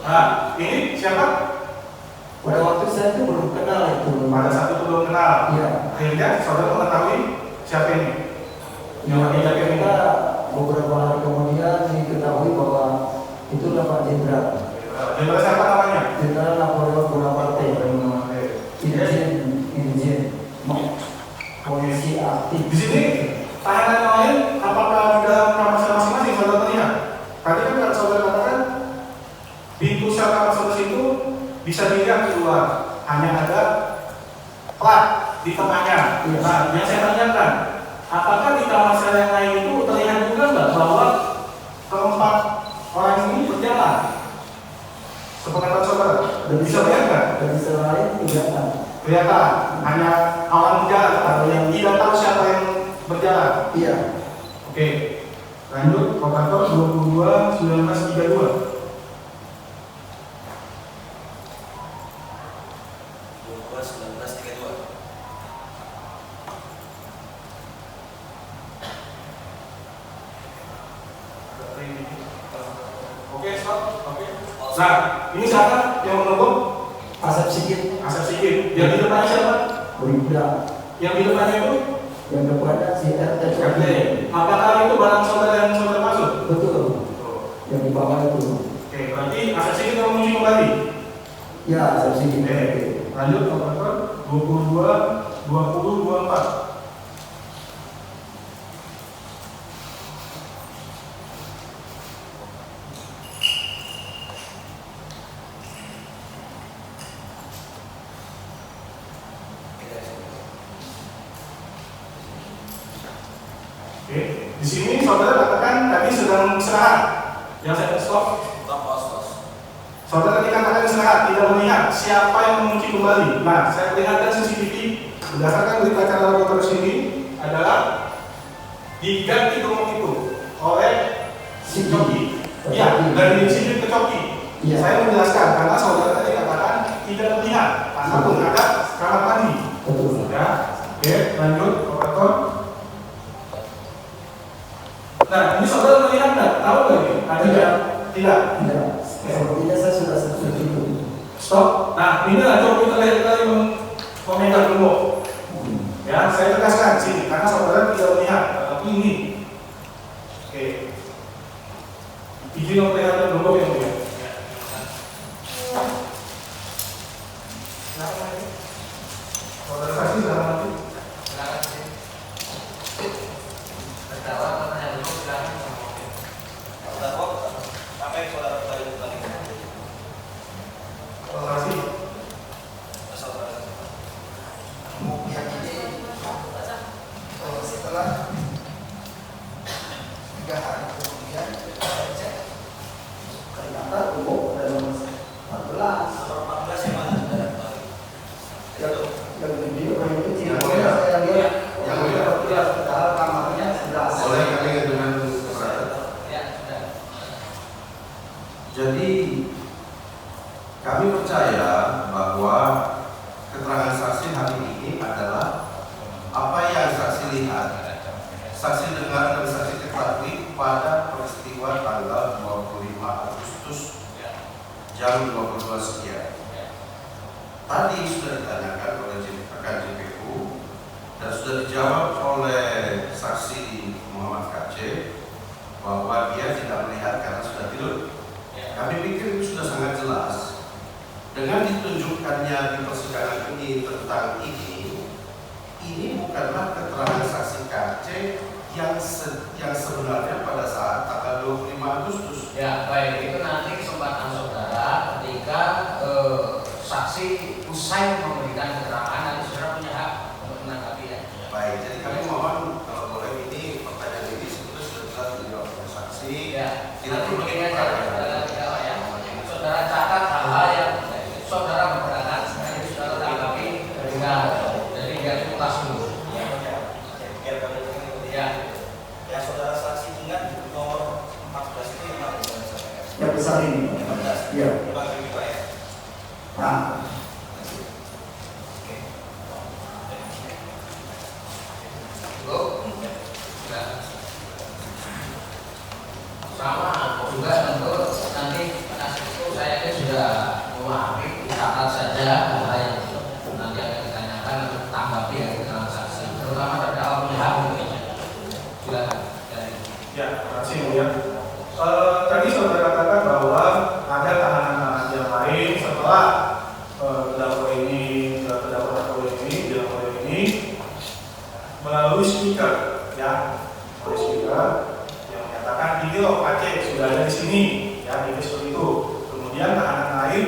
Nah, ini siapa? Pada waktu saya itu belum kenal itu. Pada saat itu belum kenal. Iya. Akhirnya saudara mengetahui siapa ini? Yang menjadi ini. Kita beberapa hari kemudian diketahui bahwa itulah Pak Jenderal. Jenderal siapa namanya? Jenderal Napoleon Bonaparte. Irjen polisi aktif. Di sini tahanan lain apakah di dalam kamar sel masing-masing saudara melihat? Tadi kan kalau saudara katakan pintu sel kamar sel itu bisa dilihat keluar, hanya ada plat di tengahnya. Iya. Nah, yang saya tanyakan, apakah di kamar sel yang lain itu terlihat juga nggak bahwa keempat orang ini berjalan? Sepengetahuan saudara, bisa lihat nggak? Dari selain tidak ada. Kelihatan hanya orang berjalan atau yang tidak tahu siapa yang berjalan. Iya. Oke, lanjut operator 22.19.32. Oke, stop. Oke. Nah, ini siapa yang menunggu? Asep Sigit. Asep Sigit. Yang di depannya siapa? Beribda. Yang di depannya itu? Yang depannya si RT. RT. Apakah itu barang saudara yang saudara maksud? Betul. Yang di bawah itu. Oke, berarti Asep Sigit yang mengunci kembali. Ya, Asep Sigit. Oke, lanjut operator 22.20.24. Oke, di sini saudara katakan tadi sedang istirahat. Yang saya stop. Saudara tadi katakan istirahat, tidak melihat siapa yang mengunci kembali. Nah, saya perlihatkan CCTV berdasarkan berita acara laboratorium ini adalah diganti gembok itu oleh si Coki. Iya, dari sini ke Coki. Iya. Saya menjelaskan karena saudara tadi katakan tidak melihat karena pun ada kamar mandi. Betul. Ya, oke, lanjut operator. Nah, ini saudara melihat nggak? Tahu nggak ini? Ada Tidak. Tidak. Tidak. Sepertinya saya sudah setuju itu. Stop. Nah, inilah Coki terlihat memegang gembok. Ya, saya tegaskan sini karena saudara tidak melihat, tapi ini. Oke. Izin memperlihatkan gembok yang mulia. Saudara saksi sudah mati. Setelah 3 hari kemudian saya cek, ternyata umur ada nomor 14. Yang video yang kecil, saya lihat yang 14, padahal kamarnya 11. Boleh kami dengan saksi dengar dan saksi ketahui pada peristiwa tanggal 25 Agustus jam 22 sekian. Tadi sudah ditanyakan oleh rekan JPU dan sudah dijawab oleh saksi Muhammad KC bahwa dia tidak melihat karena sudah tidur. Kami pikir itu sudah sangat jelas. Dengan ditunjukkannya di persidangan ini tentang ini bukanlah keterangan saksi KC yang sebenarnya pada saat tanggal 25 Agustus. Ya, baik, itu nanti kesempatan saudara ketika saksi usai memberikan keterangan, nanti saudara punya hak untuk menanggapi ya. Baik, jadi kami mohon kalau boleh ini pertanyaan ini sebetulnya sudah jelas dijawab oleh saksi. Ya, Tidak nanti perlu begini aja, dipertanyakan. saudara ya. Saudara catat hal-hal yang saudara keberatan, nanti saudara tanggapi dengan jadi biar tuntas dulu. Ya. Ya, saudara saksi ingat nomor 14 itu yang mana? Yang besar ini. Iya. Nah, sama juga tentu nanti itu saya sudah memahami, catat saja hal yang nanti akan ditanyakan untuk tanggapi ya keterangan saksi, terutama terdakwa punya hak mungkin. Silakan. Ya, terima kasih Mulia. Tadi saudara katakan bahwa ada tahanan-tahanan yang lain setelah terdakwa ini melalui speaker, ya, melalui speaker yang menyatakan ini loh Aceh sudah ada di sini, ya, ini seperti itu. Kemudian tahanan lain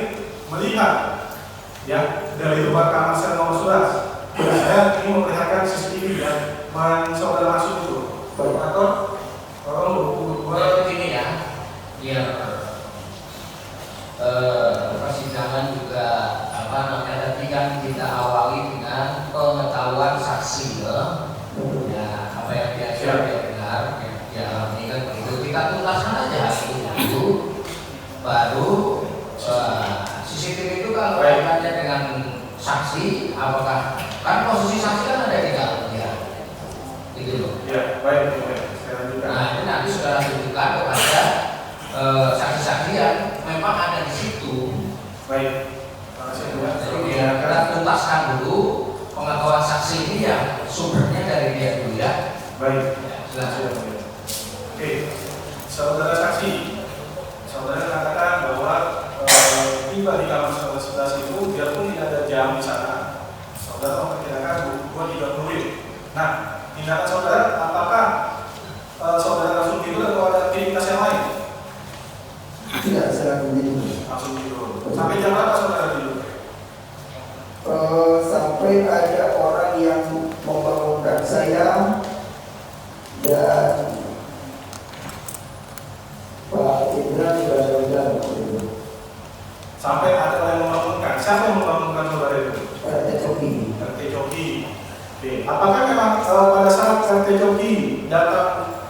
melihat, ya, dari luar kamar sel nomor 11. Saya ingin memperlihatkan CCTV ya, saudara masuk itu. Atau begini ya, biar persidangan juga tadi kan kita awali dengan pengetahuan saksi ya, apa yang biasa dia dengar, ya ini kan begitu kita tuntaskan aja itu, baru CCTV itu kalau kaitannya dengan saksi, apakah kan posisi saksi kan ada di dalam ya, gitu loh. Ya, baik. Nah, ini nanti sudah tunjukkan kepada saksi-saksi yang memang ada di situ. Baik. Jadi kita tuntaskan dulu pengetahuan saksi ini yang sumbernya dari dia dulu ya. Baik. Silakan. Oke, saudara saksi, saudara katakan bahwa tiba di kamar 11 itu biarpun tidak ada jam di sana, saudara memperkirakan 2-3 menit. Nah, tindakan saudara apakah saudara langsung tidur atau ada aktivitas yang lain? tidak serang tidur. Langsung tidur. Sampai jam berapa saudara tidur? Sampai ada orang yang membangunkan saya dan Pak Indra juga bilang Sampai ada orang yang membangunkan. Siapa yang membangunkan saudara itu? RT Coki. RT Coki. Oke. Apakah memang pada saat RT Coki datang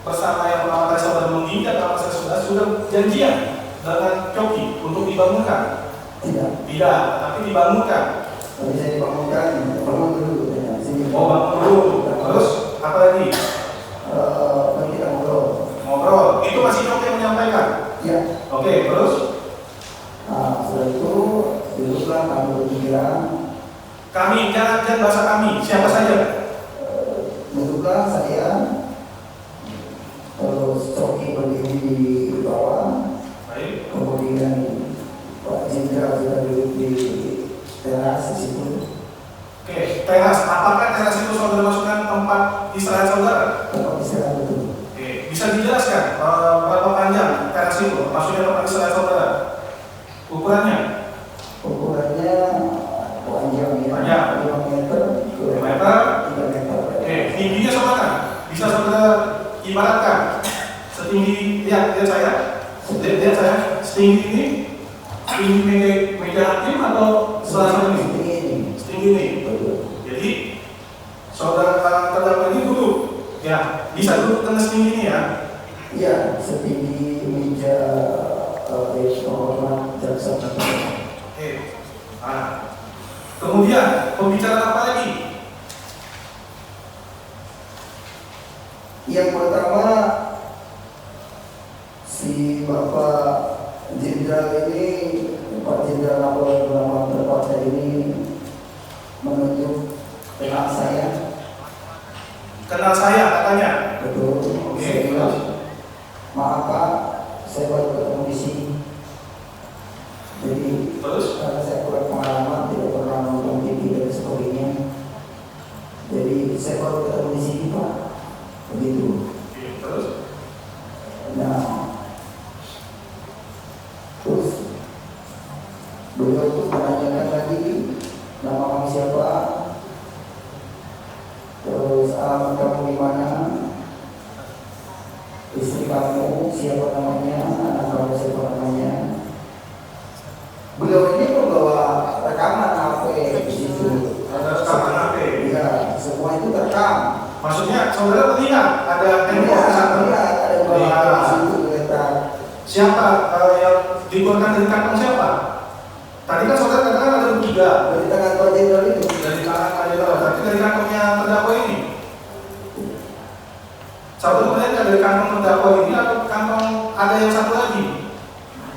bersama yang pertama kali saudara mengingat apa saya sudah janjian dengan Coki untuk dibangunkan? Tidak, tapi dibangunkan. Tapi saya dibangunkan, bangun dulu. Ya, sini. Oh, bangun dulu. Terus apa lagi? Kita ngobrol. Ngobrol. Itu masih Coki yang menyampaikan. Ya. Oke, terus? Nah, setelah itu duduklah kami bertiga. Kami, jangan bahasa kami. Siapa saja? Duduklah saya. Terus Coki berdiri di bawah. Baik. Kemudian Pak Indra sudah duduk di teras di situ. Oke, teras. Apakah teras itu saudara masukkan tempat istirahat saudara? Tempat istirahat itu. Oke, bisa dijelaskan berapa panjang teras itu? Maksudnya tempat istirahat saudara? Ukurannya? Ukurannya panjang 5 meter ke 5 meter. 3 meter. Oke, tingginya sama bisa saudara ibaratkan setinggi lihat saya, lihat saya setinggi ini, setinggi meja hakim atau selasa ini? Setinggi ini. Jadi saudara terdakwa ini duduk, ya bisa duduk dengan setinggi ini ya? Iya, setinggi meja penghormat jaksa. Oke. Nah, kemudian pembicaraan apa lagi? Yang pertama, si Bapak Jenderal ini, Pak Jenderal Napoleon Bonaparte Terpaksa ini menunjuk kenal saya. Kenal saya katanya. Betul. Oke. Saya bilang, maaf Pak, saya baru ketemu di sini. Jadi Terus? karena saya kurang pengalaman, tidak pernah nonton TV dan sebagainya. Jadi saya baru ketemu di sini Pak. Begitu. Oke, terus? Nah, terus beliau pun menanyakan lagi nama kamu siapa, terus alamat kamu di mana, istri kamu siapa namanya, anak kamu siapa namanya. Beliau ini membawa rekaman HP di situ. Ada rekaman HP? Iya, semua itu terekam. Maksudnya saudara melihat ada handphone di sana? Melihat ada beberapa HP di situ terletak. Siapa yang dikeluarkan dari kantong siapa? Tadi kan saudara katakan ada 3 Dari tangan Pak Jenderal itu. dari tangan Pak Jenderal, tapi dari kantongnya terdakwa ini. Saudara melihat dari kantong terdakwa ini atau kantong ada yang satu lagi?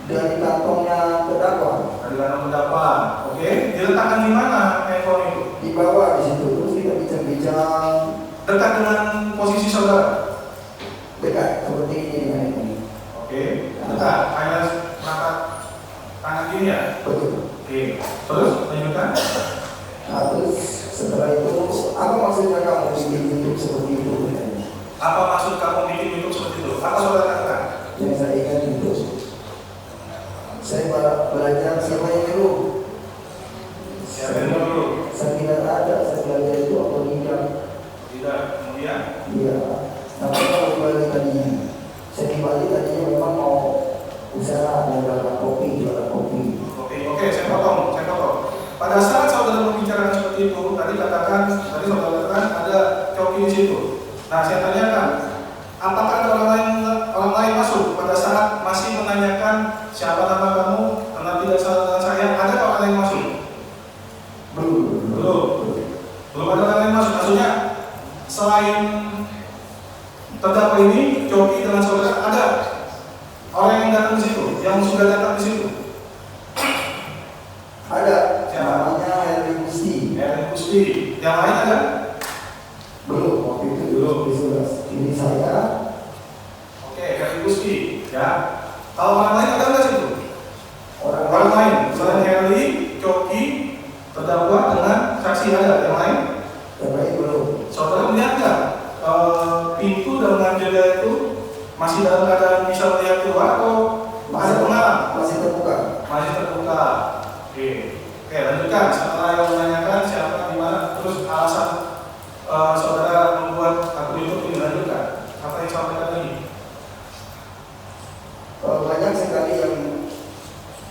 Dari kantongnya terdakwa. Dari kantong terdakwa. Oke, diletakkan di mana handphone itu? Di bawah di situ. Terus kita bincang-bincang Dekat dengan posisi saudara. dekat seperti ini dengan ini. Oke, dekat. Hanya mata tangan gini ya. Betul. Oke, terus lanjutkan. Nah, terus setelah itu apa maksudnya kamu bikin YouTube seperti itu? Apa maksud kamu bikin YouTube seperti itu? Apa saudara katakan? Yang saya ingat itu, saya belajar siapa yang dulu. Siapa yang dulu? Saya tidak ada, saya belajar itu apa tidak? Tidak. Kemudian? Iya. Nah, kalau kembali tadinya, saya kembali tadinya memang mau usaha jualan kopi. Oke, saya potong. Pada saat saudara membicarakan seperti itu, tadi saudara katakan ada coki di situ. Nah, saya tanyakan, apakah ada orang lain masuk pada saat masih menanyakan siapa nama kamu, karena tidak salah dengan saya, ada orang lain masuk? Belum ada orang lain masuk. Maksudnya selain terdakwa ini, coki dengan saudara, ada orang yang datang di situ, yang sudah datang di situ? Ada. Siapa? Namanya Henry Gusti. Gusti. Yang lain ada? Belum, waktu itu belum disuruh. Ini saya. Oke, Henry Gusti. Ya. Kalau orang lain ada nggak situ? Orang lain selain Henry, coki, terdakwa dengan saksi ada. Yang lain? Yang lain belum. Saudara melihat nggak pintu dengan jendela itu masih dalam keadaan bisa melihat keluar atau ada penghalang? Masih terbuka. Masih terbuka. Oke, lanjutkan. Setelah yang menanyakan siapa di mana, terus alasan saudara membuat akun YouTube ini, lanjutkan. Apa yang sampaikan tadi? Banyak sekali yang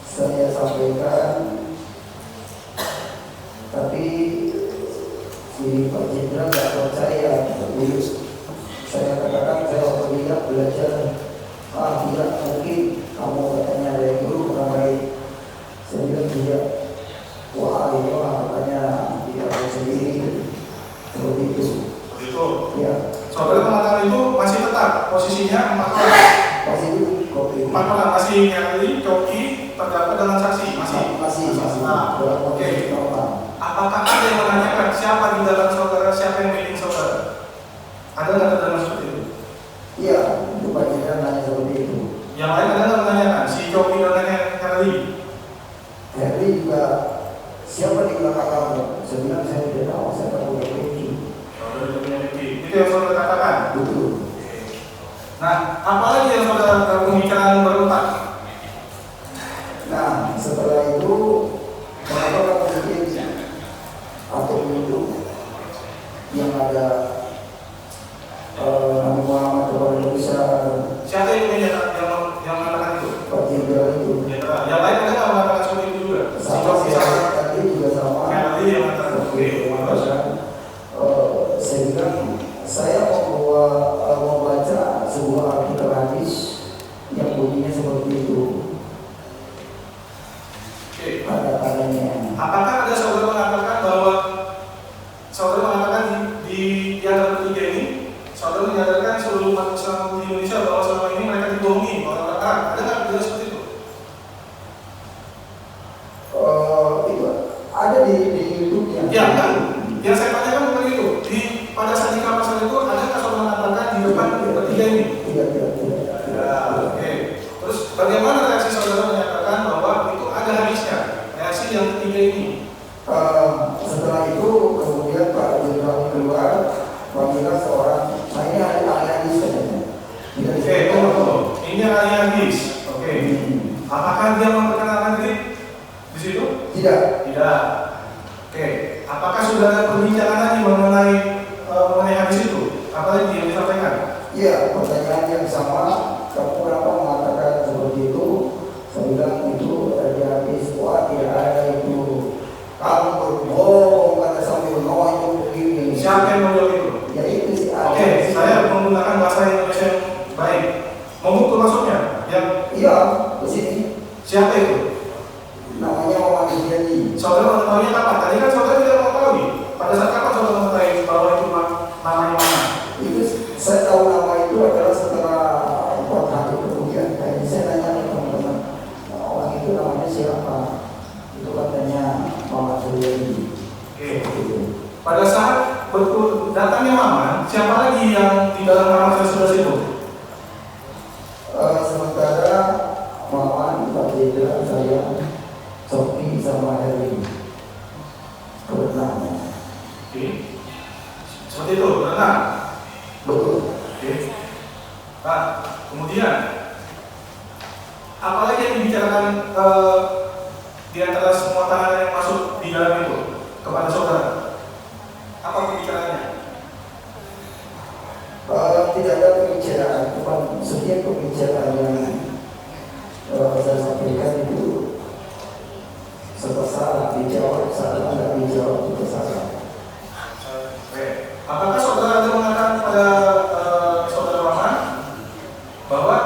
saya sampaikan, tapi si Pak Jenderal tidak percaya. Saya katakan saya tidak belajar. Tidak mungkin kamu katanya dari dulu pernah baik. Saya bilang tidak. Wah, ini katanya tidak tahu sendiri. Seperti itu. Seperti itu. Ya, Saudara mengatakan itu masih tetap posisinya 4 orang. masih itu kopi. 4 orang masih Henry, coki, terdakwa dengan saksi masih. Nah, oke. Apakah ada yang menanyakan siapa di dalam saudara, siapa yang meeting saudara? Ada nggak terdengar seperti itu? Iya, itu Pak Jenderal nanya seperti itu. Yang lain ada nggak menanyakan si coki dan Henry? Henry juga, siapa di belakang kamu? Saya bilang saya tidak tahu, saya tak punya kunci. Saudara tidak punya bukti. Itu yang saudara katakan. Betul. Nah, apalagi yang saudara pembicaraan berempat? Nah, setelah itu kenapa kamu bikin akun YouTube yang ada Nabi Muhammad kepada Indonesia, Siapa yang mengatakan itu? Pak Jenderal itu? Yang lain ada nggak mengatakan seperti itu juga? Si Sama coki saya sama tadi juga sama. Henry yang mengatakan oke. Terus? Saya bilang saya mau baca sebuah artikel hadis yang bunyinya seperti itu. Oke. Tanda-tandanya. Apakah ada saudara mengatakan bahwa saudara mengatakan di antara ketiga ini saudara menyatakan menonjol itu? Ya itu sih. Oke, saya menggunakan bahasa Indonesia yang baik. Memukul maksudnya? Yang Iya, di sini. siapa itu? Namanya Muhammad Jadi. Saudara mengetahuinya kapan? Tadi kan saudara tidak mengetahui. Pada saat kapan saudara mengetahui bahwa itu namanya mana? Itu saya tahu nama itu adalah setelah 4 hari kemudian. Kayaknya saya nanya ke teman-teman, orang itu namanya siapa? Itu katanya Muhammad Jadi. Oke. Pada saat betul datangnya Maman, siapa lagi yang di dalam kamar saudara itu? Sementara Maman, Pak Jenderal, saya, Sofi sama Heri. Berenang. Oke. Seperti itu, benar. Betul. Oke. Nah, kemudian apa lagi yang dibicarakan di antara semua tahanan yang masuk di dalam itu kepada saudara? Apa pembicaraannya? Tidak ada pembicaraan, cuma setiap pembicaraan yang saya sampaikan itu serba salah, dijawab salah, tidak dijawab juga salah. Oke. Apakah saudara ada mengatakan pada saudara Maman bahwa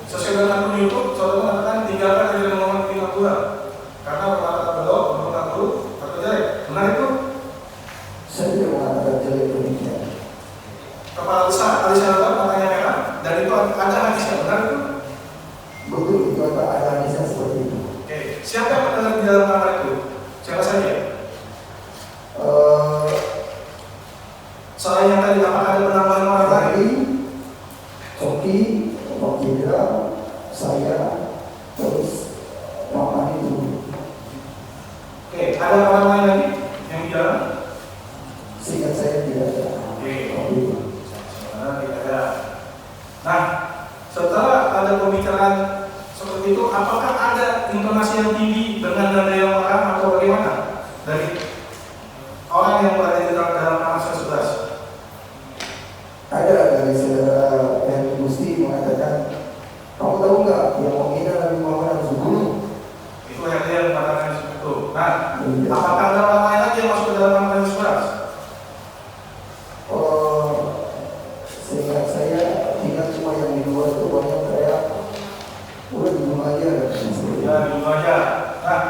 sesuai dengan akun YouTube saudara mengatakan tinggalkan dari Maman di Singapura karena berkata belum mengaku atau jelek? Benar itu? Saya tidak mengatakan jelek demikian. Kepala besar Ali Syarifah matanya merah dan itu ada hadisnya, benar itu? Betul, itu ada hadisnya seperti itu. Oke. Siapa yang mendengar di dalam kamar itu? Siapa saja? Selain yang tadi, apakah ada penambahan orang lain? Sofi, Pak Jenderal, saya, terus Maman itu. Oke, ada orang lain lagi yang di dalam? Seingat saya tidak ada. Oke. Oke. Sebenarnya tidak ada. Nah, setelah ada pembicaraan seperti itu, apakah ada intonasi yang tinggi dengan nada yang marah atau bagaimana dari orang yang berada di dalam kamar 11? Ada dari saudara Heri Gusti mengatakan, kamu tahu nggak yang menghina Nabi Muhammad harus dibunuh? Itu yang dia mengatakan seperti itu. Nah, apakah ada orang lain lagi yang masuk ke dalam kamar 11? Seingat saya tidak cuma yang di luar itu banyak teriak, udah dibunuh aja. Ya, di aja. Nah,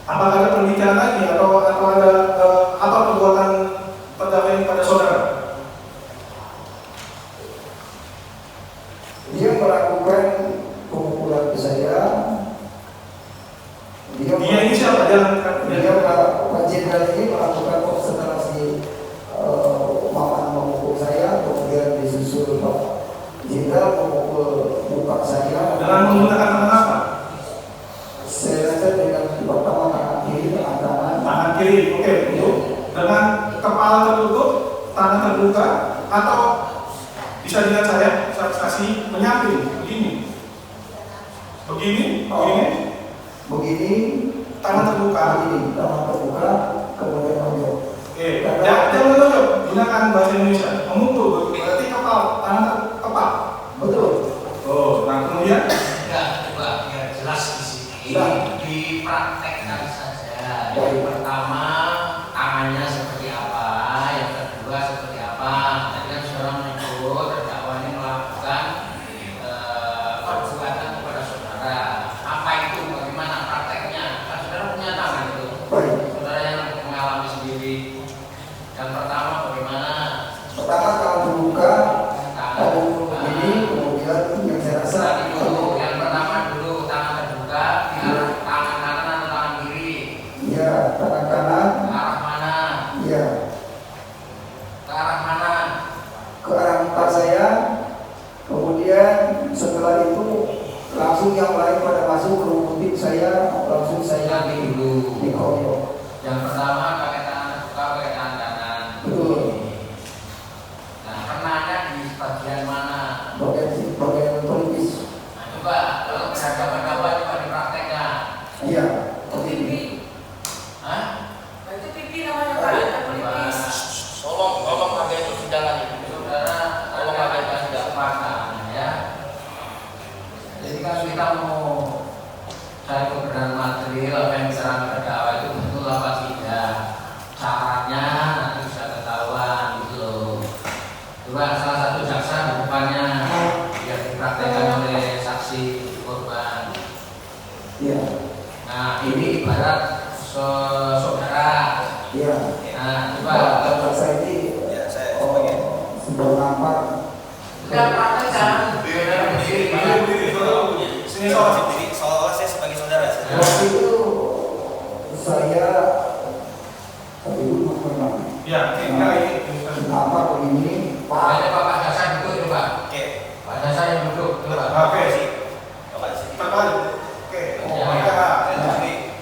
apakah ada pembicaraan lagi atau ada apa perbuatan terdakwa ini pada saudara? Dia melakukan pemukulan ke saya. Dia ini siapa? Dia Pak Jenderal ini melakukan observasi Maman memukul saya, kemudian disusul Pak Jenderal memukul muka saya. Dengan menggunakan tangan apa? Saya rasa dengan pertama tangan kiri, Tangan kiri, oke. Dengan kepala tertutup, tangan terbuka, atau bisa dilihat saya saksi menyamping begini, begini, tangan terbuka. begini, tangan terbuka, kemudian menunjuk. Oke, jangan menunjuk, gunakan bahasa Indonesia. Memukul berarti tangan tepat. Betul. Oh, nah kemudian Ya, coba biar jelas di sini. Ya. Dipraktekkan saja. Yang pertama, tangannya seperti apa. Yang kedua, seperti apa. Tadi kan saudara menyebut terdakwa ini melakukan perbuatan kepada saudara. Apa itu? Bagaimana prakteknya? Kan saudara punya tangan itu. Baik. Saudara yang mengalami sendiri. Yang pertama, bagaimana? Pertama tangan terbuka, Tangan begini, kemudian yang saya rasa yang pertama dulu tangan terbuka, tangan kanan atau tangan kiri? ya tangan kanan, Ke arah mana? ya Ke arah mana? ke arah muka saya. Kemudian setelah itu langsung yang lain pada masuk ke rumput saya, langsung saya Nanti dulu. dikoyok. Yang pertama pakai tangan terbuka, pakai tangan kanan. Betul. Nah, kenanya di bagian mana? Bagian pelipis. Nah, coba kalau berhadapan-hadapan coba dipraktekkan. Iya. Pelipis. Hah? Itu pipi namanya Pak, ada pelipis. Tolong pakai itu sejalan ini. Saudara, tolong pakai kesempatan ya. Jadi kan kita mau cari kebenaran material apa yang diserang terdakwa itu betul apa tidak. Bapak saya ini Ya, saya sebagai sudah nampak Enggak praktek kan? Sini soal. jadi seolah-olah saya sebagai saudara. waktu itu saya tapi dulu pernah Ya, ini. nampak begini Pak. Ada Bapak Hasan duduk coba. Oke. Pak Hasan yang duduk coba. Oke. Bapak di sini. Oke.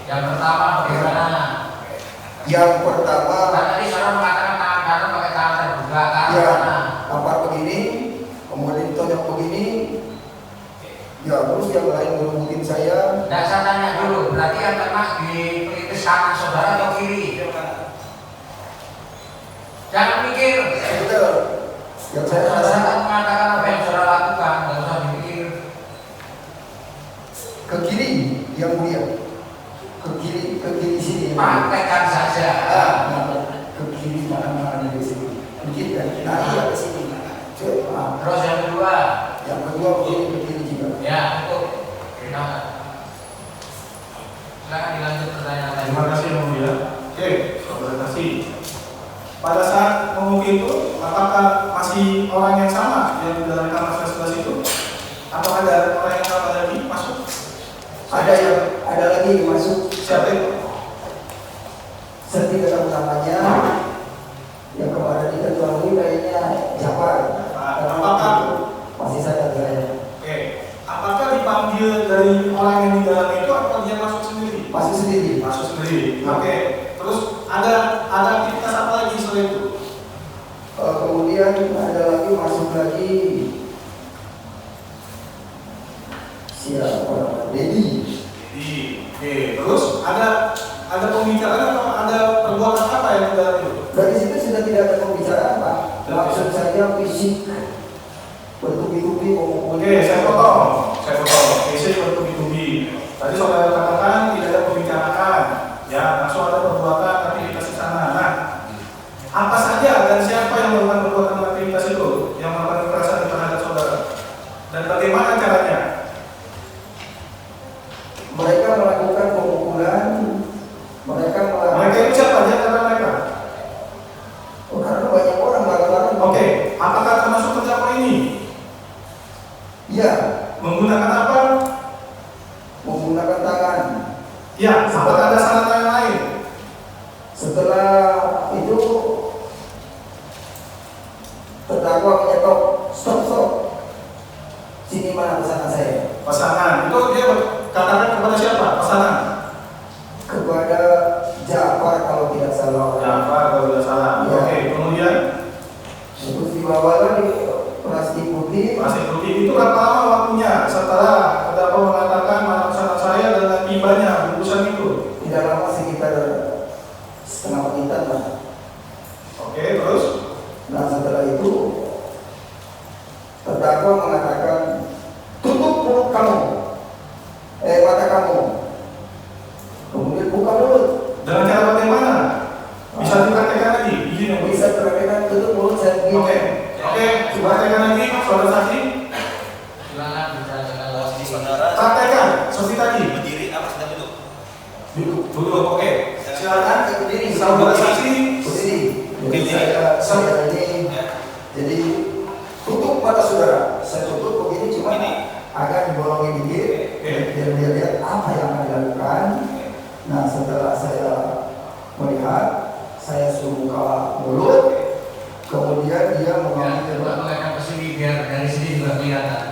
Yang pertama bagaimana? Yang pertama Kan tadi saudara mengatakan tangan kanan pakai tangan terbuka kan? ya Mana? nampak begini, kemudian tonjok begini, ya terus yang lain ngerebutin saya. Tidak, saya tanya dulu, berarti yang kena di pelipis kanan saudara atau kiri? Jangan mikir. Betul. Yang saya Saudara rasa kan mengatakan apa yang saudara lakukan, tidak usah dipikir. ke kiri yang mulia, ke kiri sini. Praktekkan saja. Ke kiri mana di sini. Ke kiri kan? Nah iya ke sini. Coba. Terus yang kedua, Yang kedua begini ke kiri juga. ya cukup. Silakan dilanjut pertanyaan tadi. Terima kasih Yang Mulia. Oke, saudara kasih. Pada saat mengukir itu, apakah masih orang yang sama yang di dalam kamar saya sebelah situ? Atau ada orang yang sama lagi masuk? Ada lagi yang masuk. Siapa itu? Saya tidak tahu namanya. Yang kemarin diketahui kayaknya Jafar. Apakah? Masih saya saya. Oke. Apakah dipanggil dari orang yang di dalam itu atau dia masuk sendiri? Masuk sendiri. Masuk sendiri. Oke. Terus ada aktivitas apa lagi selain itu? Kemudian ada lagi masuk lagi siapa? Dedi. Oke. Terus ada pembicaraan atau ada perbuatan apa yang di dalam itu? Dari situ sudah tidak ada pembicaraan Pak. Maksud saya fisik bertubi-tubi Oke, saya potong. Fisik bertubi-tubi. Tadi saudara katakan tidak ada pembicaraan, ya langsung ada perbuatan aktivitas di sana. Nah, apa saja dan siapa yang melakukan perbuatan aktivitas itu, yang melakukan kekerasan terhadap saudara, dan bagaimana caranya? Mereka melakukan pemukulan. Mereka Mereka itu siapa aja karena mereka? karena banyak orang bareng-bareng. Oke, apakah termasuk terdakwa ini? Iya, Menggunakan apa? menggunakan tangan. Ya, apakah ada sarana yang lain? Setelah itu terdakwa menyetok stop. Sini mana pesanan saya? Pasangan itu dia katakan kepada siapa? Pasangan. Kepada Jafar kalau tidak salah. Jafar kalau tidak salah. Ya. Oke, kemudian Terus dibawa di plastik putih. masih putih itu berapa lama waktunya setelah terdakwa mengatakan mana pesanan saya dan tibanya bungkusan itu? Tidak lama, sekitar setengah menitan lah. Oke, terus Nah setelah itu terdakwa mengatakan tutup mulut kamu, mata kamu. Kemudian buka mulut. dengan cara bagaimana? Bisa dipraktekkan lagi? Izin yang Bisa perhatikan tutup mulut saya begini. Oke, dipraktekkan lagi, saudara saksi. Silakan dijelaskan. Posisi saudara Praktekkan seperti tadi. berdiri apa sedang duduk? Duduk. Oke. Silakan. Berdiri. Saudara saksi. Berdiri. Jadi Berdiri. saya ini Ya. jadi tutup mata saudara. Saya tutup begini cuma Ini. agak dibolongin dikit biar dia lihat apa yang akan dilakukan. Nah setelah saya melihat, saya suruh buka mulut, kemudian dia Ya, mengambil. coba menghadap ke sini biar dari sini juga kelihatan.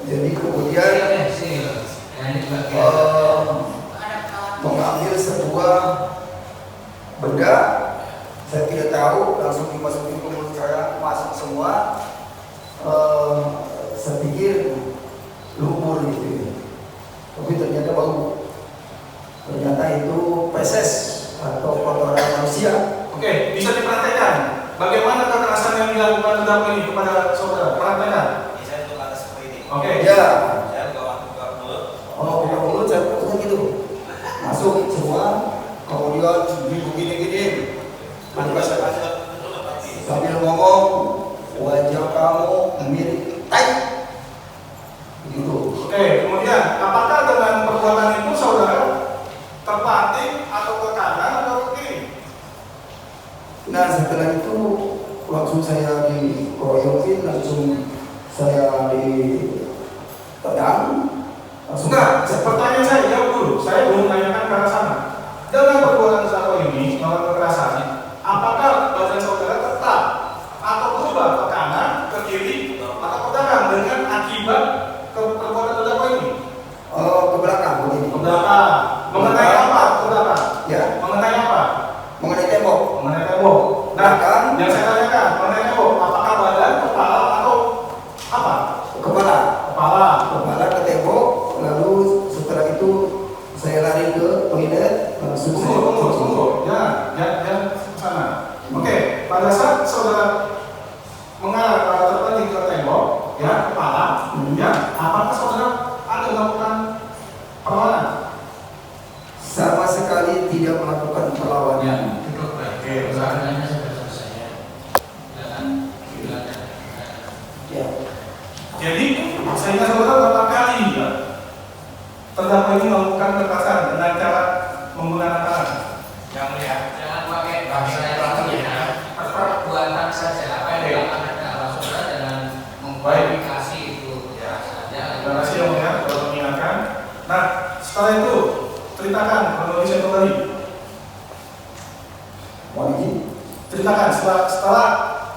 Jadi kemudian Sini loh. Ya, ini juga kelihatan. Ada kawan. mengambil sebuah benda, saya tidak tahu, langsung dimasukin ke mulut saya, masuk semua. Saya pikir lumpur gitu, tapi ternyata bau. Ternyata itu feses atau kotoran manusia. Oke, bisa dipraktekkan. Bagaimana kekerasan yang dilakukan terdakwa ini kepada saudara? Praktekkan. Ini saya duduk atas seperti ini. Oke. Ya, Saya buka mulut. buka mulut saya putuskan gitu, masuk semua, kemudian begini-gini, sambil ngomong, wajah kamu mirip tai, gitu. Oke, kemudian apakah dengan perbuatan itu saudara terpatik atau ke kanan atau ke kiri? Nah setelah itu langsung saya dikeroyokin, langsung saya ditendang, langsung. Enggak, pertanyaan saya jawab dulu. Saya belum menanyakan ke arah sana. Dengan perbuatan terdakwa ini melakukan kekerasan, apakah badan saudara tetap atau berubah ke kanan, ke kiri, atau ke belakang dengan akibat perbuatan terdakwa ini? Ke belakang begini. Ke belakang. Mengenai apa? Ke belakang. Ya, Mengenai apa? mengenai tembok. Mengenai tembok. Nah, Belakang. yang saya tanyakan mengenai tembok, apakah badan, kepala, atau apa? Kepala. Kepala. Kepala ke tembok, lalu setelah itu saya lari ke toilet, langsung saya Tunggu. Jangan ke sana. Oke, pada saat saudara mengarah terpaling ke tembok, ya, kepala, ya, apakah saudara ada melakukan perlawanan? sama sekali tidak melakukan perlawanan. Cukup baik. Oke, Pertanyaannya sudah selesai ya. Silakan. Ya. Jadi, sehingga saudara berapa kali ya, terdakwa ini melakukan kekerasan dengan cara menggunakan tangan. Yang lihat, jangan pakai bahasa yang ya. Perbuatan saja apa yang dilakukan terdakwa saudara dengan memverifikasi itu ya saja. Terima kasih yang mulia telah mengingatkan. Nah, setelah itu ceritakan kronologi itu tadi. Mohon izin. Ceritakan setelah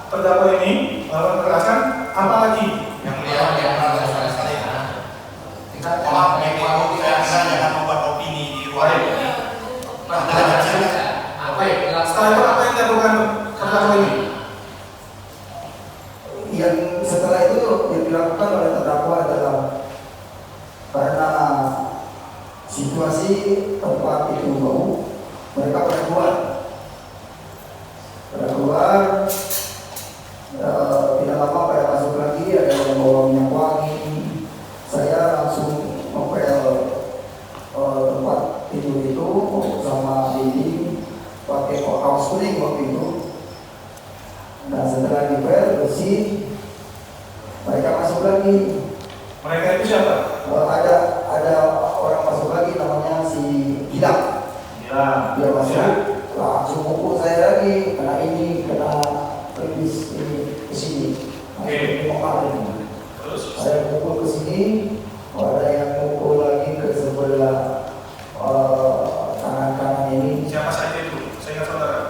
terdakwa ini melakukan kekerasan, apa lagi? Yang lihat yang kalau selesai ya. Kita jangan membuat opini di luar. perbuatan saja. Apa yang dilakukan? Setelah itu apa yang dilakukan terdakwa ini? Yang setelah itu yang dilakukan oleh terdakwa adalah karena situasi tempat itu bau, mereka pada keluar, tidak lama pada masuk lagi, ada yang bawa minyak wangi. Saya langsung ngepel tempat tidur itu sama dinding pakai kaos kuning waktu itu. Nah setelah dipel bersih, mereka masuk lagi. Mereka itu siapa? Ada orang masuk lagi namanya si Gilang. Ya, Dia masuk, langsung pukul saya lagi, kena pelipis ini ke sini. Oke. Kemarin Terus? saya pukul ke sini, ada yang pukul lagi ke sebelah tangan kanan ini. Siapa saja itu? Saya ingat saudara.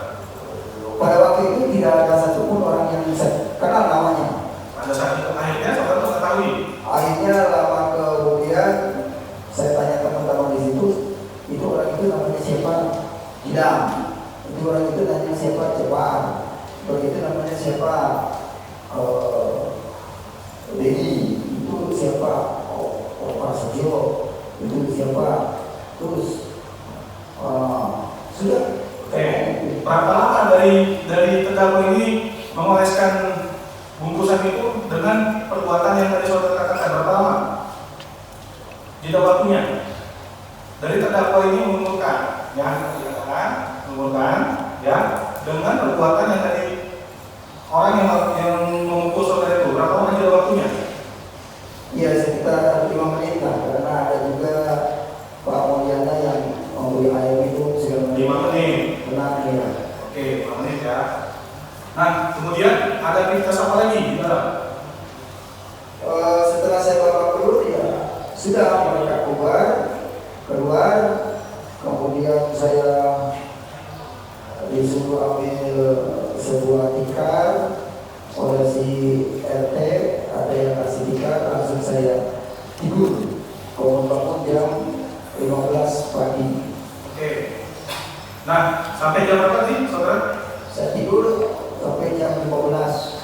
Pada waktu itu tidak ada satupun orang yang saya kenal namanya. Pada saat itu akhirnya saudara mengetahui. Akhirnya lama kemudian saya tanya teman-teman di situ, itu orang itu namanya siapa? Gilang. Itu orang itu namanya siapa? Cepat. Orang itu namanya siapa? Dedi. Itu siapa? Pak Setio. Itu siapa? Terus sudah. Oke. Berapa lama dari terdakwa ini mengoleskan bungkusan itu dengan perbuatan yang tadi saudara katakan? Berapa lama? Jeda waktunya. Dari terdakwa ini mengumumkan, ya, dengan perbuatan yang tadi orang yang memukul saudara itu. Berapa lama jeda waktunya? Ya sekitar 5 menit lah, karena ada juga Pak Mulyana yang membeli air itu segala 5 menit. Benar ya. Oke, 5 menit ya. Nah, kemudian ada aktivitas apa lagi di dalam? Setelah saya bawa keluar ya sudah mereka keluar, kemudian saya disuruh ambil sebuah tikar oleh si RT, ada yang kasih tikar, langsung saya tidur. Bangun jam 15 pagi. Oke. Nah, sampai jam berapa sih, saudara? Saya tidur sampai jam 15.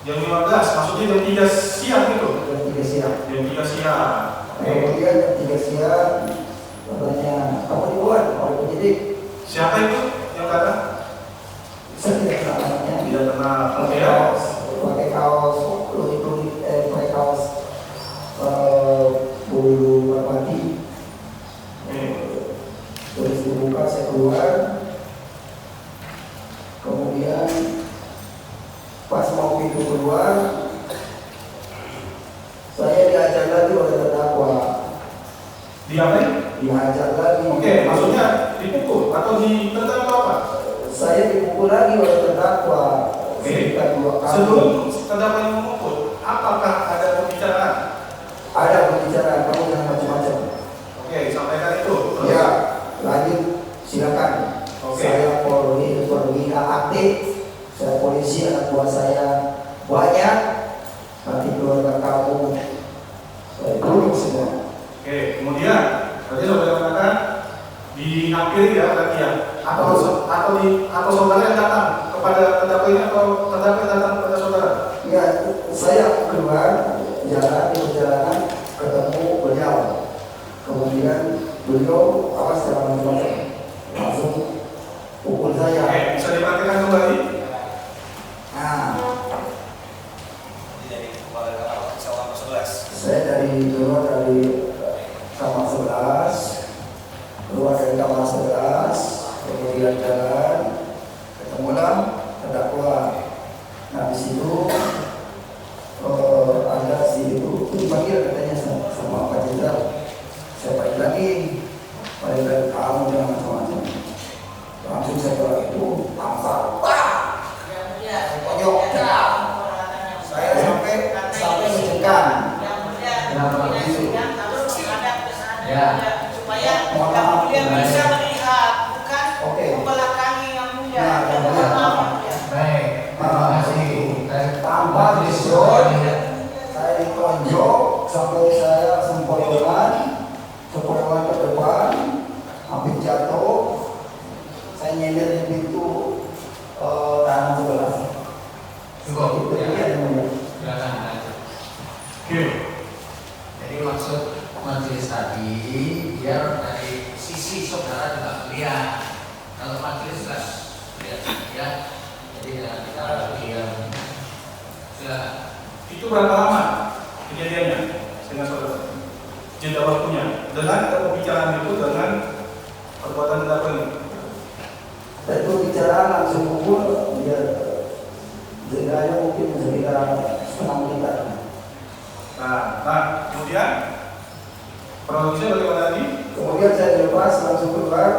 Jam 15, maksudnya jam 3 siang gitu? Jam 3 siang. Jam 3 siang. Oke. Kemudian jam 3 siang katanya kamu dibuat oleh penyidik. Siapa itu yang kata? Saya tidak kenal namanya. Tidak kenal. Oke. Pakai kaos pakai kaos bulu merpati. Terus dibuka, saya keluar. Kemudian pas mau pintu keluar, saya diajar lagi oleh terdakwa. Diapain? Dihajar lagi. Oke, maksudnya dipukul atau ditendang atau apa? Saya dipukul lagi oleh Sebelum terdakwa ini mengumpul, apakah ada pembicaraan? Ada pembicaraan, kamu jangan macam-macam. Oke, sampaikan itu. Ya, lanjut silakan. Oke. Saya Polri aktif, saya polisi, anak buah saya banyak, nanti keluarga kamu saya bunuh semua. Oke, kemudian tadi saudara katakan dihampiri ya berarti ya, atau saudara yang datang kepada terdakwa ini atau terdakwa yang datang kepada saudara? Ya, saya keluar jalan di perjalanan ketemu beliau, kemudian beliau awas secara macam-macam langsung pukul saya. Oke, bisa diperhatikan kembali. Nah, Dari kepala Sawang 11. saya keluar dari kamar 11, kemudian jalan, ketemulah terdakwa. Nah di situ ada si itu dipanggil katanya sama Pak Jenderal. Saya balik lagi kamu jangan macam-macam. Langsung saya keluar itu tampar, pojok, saya sampai mencengkam. Kenapa begitu? Ya. Supaya kemudian bisa melihat, bukan Oke. membelakangi yang mulia. Nah, yang mulia. Baik, terima kasih. Tampar di shot, saya ditonjok sampai saya sempoyongan ke depan, hampir jatuh. Saya nyender di pintu tahanan sebelah. Cukup. Itu dia yang mulia. Silakan lanjut. Oke. Jadi maksud majelis tadi biar dari sisi saudara juga melihat. Kalau majelis jelas lihat ya. Jadi jangan kita diam. Silakan. Itu berapa lama kejadiannya dengan saudara? Jeda waktunya dengan pembicaraan itu dengan perbuatan terdakwa ini. Dan itu bicara langsung pukul, biar jedanya mungkin sekitar setengah menit. Nah, kemudian kronologisnya bagaimana tadi? Kemudian saya dilepas langsung keluar,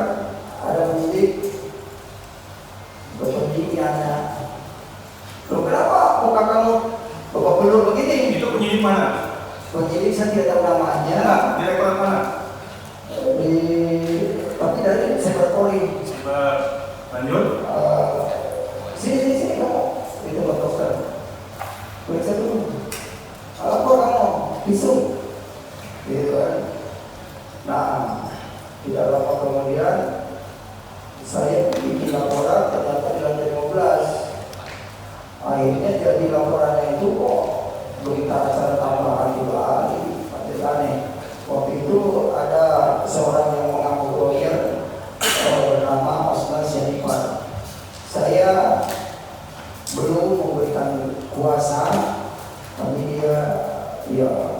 ada penyidik nanya, loh kenapa muka kamu bapak belur begini? Itu penyidik mana? Penyidik saya tidak tahu namanya. Nah, direktorat mana? Tapi dari Cyber Polri. Lanjut. Sini kamu, itu Pak Dokter. Periksa dulu. Apa kamu? Visum. Gitu kan. Nah, tidak lama kemudian saya bikin laporan ternyata di lantai 15. Akhirnya jadi laporannya itu kok berita acara tambahan juga aneh. Waktu itu ada seorang yang mengaku lawyer bernama Osman Syarifat. Saya belum memberikan kuasa, tapi dia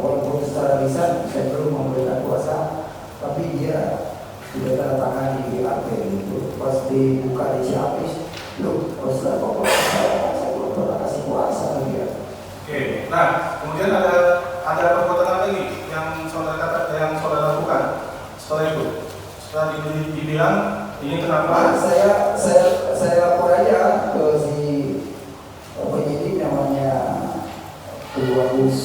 walaupun secara lisan saya belum memberikan kuasa, tapi dia tidak tanda tangan di BAP itu. Pas dibuka di Ciamis, loh, Ustaz kok saya belum pernah kasih kuasa ke dia. Oke. Nah, kemudian ada perbuatan apa lagi yang saudara lakukan setelah itu? Setelah dibilang ini kenapa? Saya lapor aja ke si penyidik namanya Bagus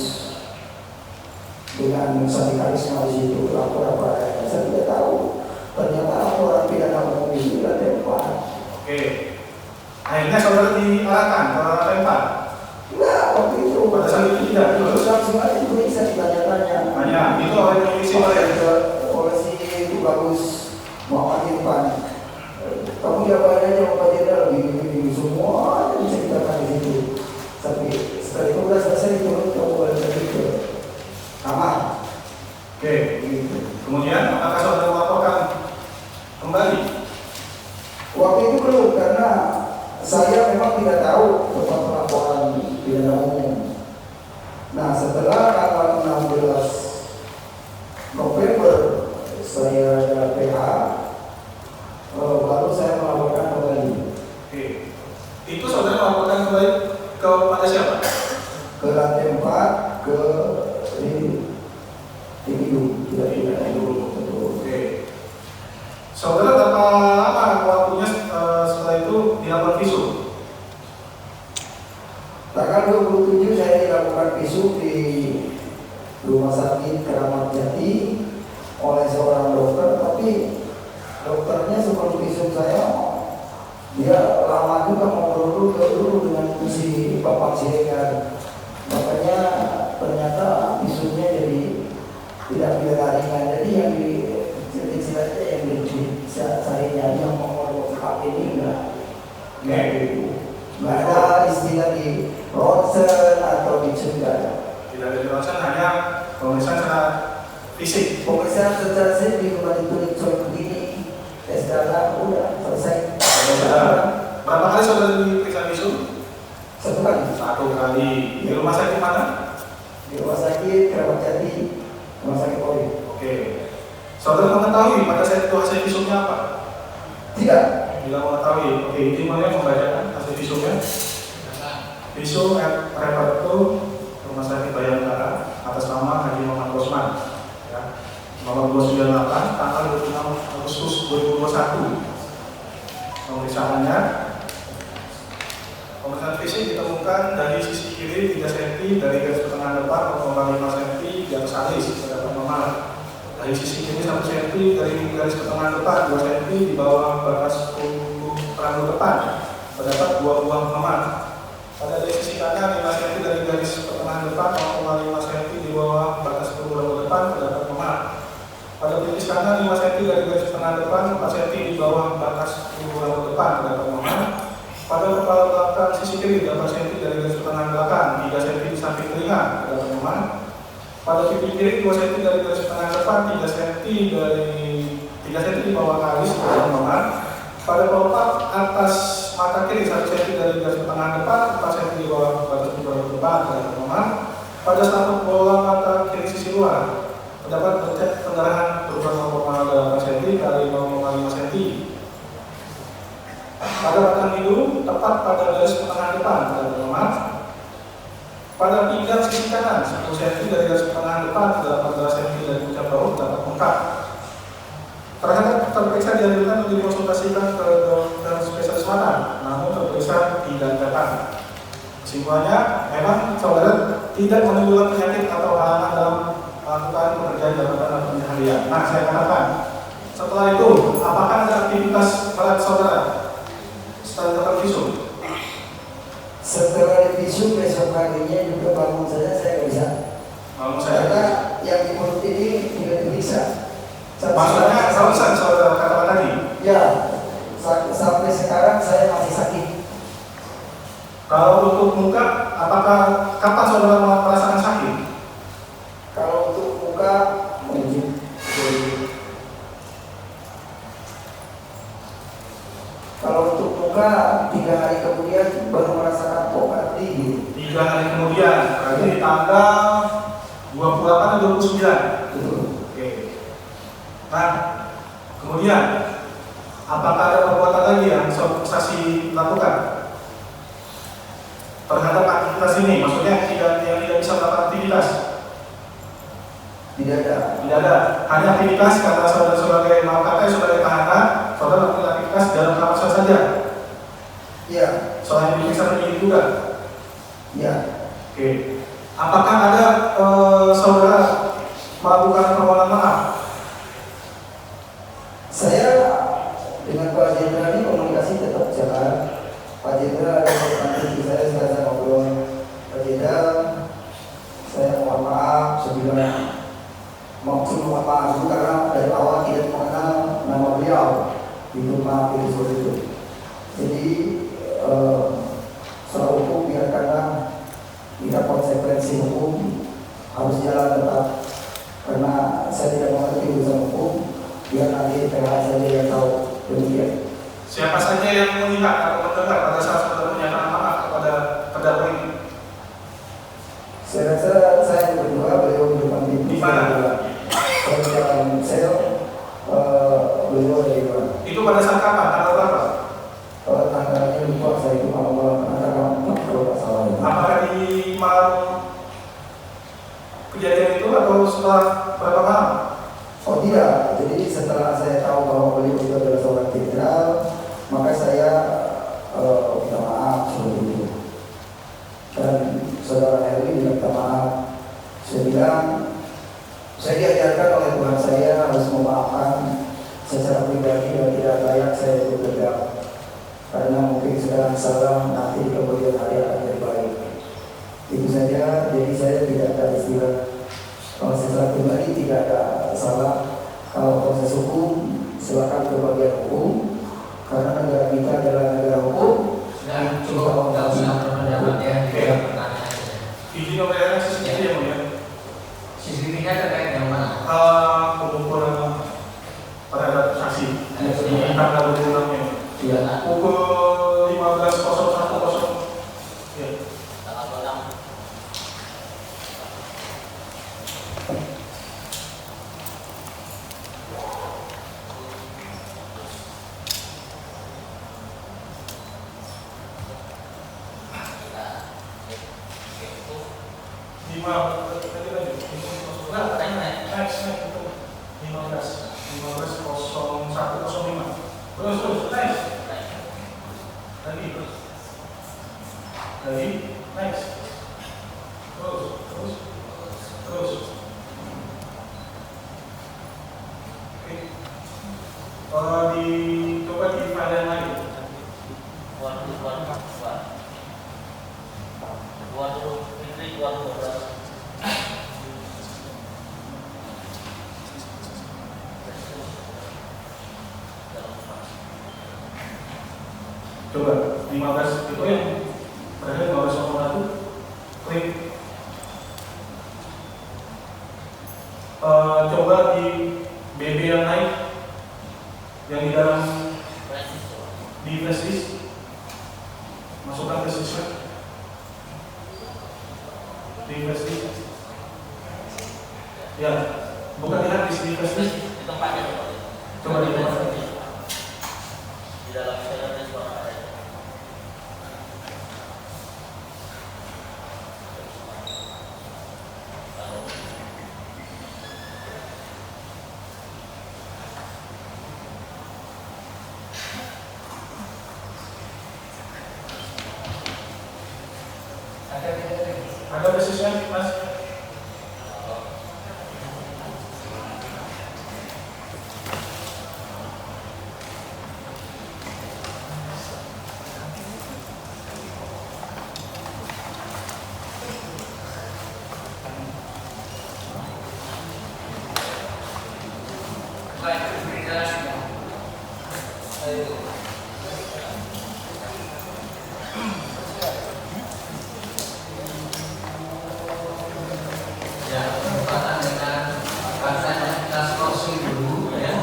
dengan sandikarisme di situ. Lapor apa adanya, saya tidak tahu. Ternyata laporan pidana umum itu tidak tempat. Oke. Akhirnya saudara diarahkan ke tempat. Enggak, waktu itu Pada saat itu tidak. terus langsung aja diperiksa, ditanya-tanya. Hanya itu oleh polisi oleh si itu Bagus Muhammad Irfan. Kamu jawaban aja Pak Jenderal begini semua ada bisa kita di situ. Tapi setelah itu udah selesai turun kamu balik lagi ke kamar. Oke. Gitu. Kemudian apakah saudara melaporkan kembali? Waktu itu belum karena saya memang tidak tahu tentang pelaporan pidana umum. Nah setelah tanggal 16 November saya ada PH, baru saya melaporkan kembali Oke. Itu saudara melaporkan kembali kepada siapa? ke lantai 4 ke Indihome, tidak dulu. Oke. Saudara berapa lama waktunya setelah itu dilakukan visum? Tanggal 27 saya dilakukan visum di Rumah Sakit Keramat Jati oleh seorang dokter, tapi dokternya sebelum visum saya dia lama juga ngobrol dulu dengan si Bapak Siregar. Makanya ternyata visumnya jadi tidak ringan. Jadi yang di istilahnya yang saya nyari yang mau Pak ini nggak ada istilah di ronsen atau di cegah. Tidak ada di ronsen, hanya pemeriksaan secara fisik. Pemeriksaan secara fisik di rumah ditulis begini, tes darah udah selesai. Berapa kali saudara diperiksa visum? 1 kali. 1 kali. Di rumah sakit mana? Di Rumah Sakit Keramat Jati, Rumah Sakit Polri. Oke. Saudara mengetahui pada saat itu hasil visumnya apa? Tidak. Tidak mengetahui. Oke, ini mana membacakan hasil visumnya? Visum Reperto Rumah Sakit Bayangkara atas nama Haji Muhammad Rosman, ya. Nomor 298 tanggal 26 Agustus 2021. Pemeriksaannya, pemeriksaan fisik ditemukan dari sisi kiri 3 cm dari garis pertengahan depan 0,5 cm di atas alis terdapat memar. Dari sisi kiri 1 cm dari garis pertengahan depan 2 cm di bawah batas rambut depan terdapat 2 buah memar. Pada dari sisi kanan 5 cm dari garis pertengahan depan 0,5 cm di bawah batas rambut depan terdapat memar. Pada pelipis kanan 5 cm dari garis pertengahan depan 4 cm di bawah batas rambut depan terdapat memar. Pada kepala belakang sisi kiri 8 cm dari garis pertengahan belakang 3 cm di samping telinga terdapat memar. Pada pipi kiri 2 cm dari garis pertengahan depan 3 cm di bawah alis terdapat memar. Pada kelopak atas mata kiri 1 cm dari garis pertengahan depan 4 cm di bawah batas rambut depan terdapat memar. Pada satu bola mata kiri sisi luar terdapat bercak pendarahan berukuran 0,8 cm kali 0,5 cm. Pada batang hidung tepat pada garis pertengahan depan terdapat memar. Pada pinggang sisi kanan 1 cm dari garis pertengahan depan 18 cm dari puncak bahu terdapat bengkak. Terhadap terperiksa dianjurkan untuk dikonsultasikan ke dokter spesialis mata, namun terperiksa tidak datang. Kesimpulannya, memang saudara tidak menimbulkan penyakit atau halangan dalam melakukan pekerjaan jabatan atau penyeharian. Nah, saya katakan, setelah itu, apakah ada aktivitas berat saudara setelah dapat visum? Setelah visum besok harinya juga bangun saya nggak bisa. Bangun saya. Karena yang di mulut ini tidak bisa. Maksudnya, ronsen saudara katakan tadi? Ya, sampai sekarang saya masih sakit. Kalau untuk muka, apakah kapan saudara merasakan sakit? Kalau untuk muka mungkin. Kalau untuk muka 3 hari kemudian baru merasakan kok tinggi. 3 hari kemudian, berarti di tanggal 28 atau 29. Betul. Oke. Nah, kemudian apakah ada perbuatan lagi yang saksi lakukan terhadap aktivitas ini? Maksudnya yang tidak bisa melakukan aktivitas? Tidak ada. Tidak ada. Hanya aktivitas karena saudara sebagai malkata sebagai tahanan, saudara melakukan aktivitas dalam kamar saja. Iya. Selain diperiksa penyidik juga. Iya. Oke. Apakah ada saudara melakukan permohonan maaf? Saya dengan Pak Jenderal ini komunikasi tetap jalan. Pak Jenderal ada nanti saya ngobrol. Pak Jenderal, saya mohon maaf sebelumnya. Maksud mohon maaf itu karena dari awal tidak mengenal nama beliau. Itu maaf itu seperti itu. Jadi soal hukum biarkanlah tidak konsekuensi hukum harus jalan tetap. Karena saya tidak mengerti urusan hukum. Biar nanti PH saja yang tahu demikian. Siapa saja yang melihat atau mendengar pada saat saudara menyatakan maaf kepada terdakwa ini? Saya rasa saya berdua beliau di depan pintu. Di mana? Saya di dalam sel, beliau dari luar. Itu pada saat kapan? Tanggal berapa? Tanggalnya lupa saya itu malam-malam tanggal 4 kalau tak salah. Apakah di malam kejadian itu atau setelah berapa malam? Oh tidak, jadi setelah saya tahu bahwa beliau itu adalah seorang jenderal, maka saya minta maaf seperti itu. Karena memberikan salam nanti kemudian hari akan lebih baik. Itu saja. Jadi saya tidak ada istilah, kalau secara pribadi tidak ada salah. Kalau proses hukum silakan ke bagian hukum, karena negara kita adalah negara hukum. Sudah cukup, nggak usah berpendapat ya. Tidak pertanyaan. Izin operasional CCTV yang mulia. CCTV-nya terkait yang mana? Pengukuran terhadap saksi di tanggal 26 Mei. Iya. Pukul 15.01. Ya. Tanggal 26. Coba di file yang lain. Coba 15 itu yang terakhir 15.1 klik. Coba di BB yang lain, yang di dalam di flash disk, masukkan flash disk di flash disk. Ya, bukan di hard disk, di flash disk. Di tempatnya. Coba di tempat. Di dalam server suara. Ada basisnya, Mas? Baik, berjalan. Ayo. Ya, kesempatan dengan katanya kita skorsing dulu ya.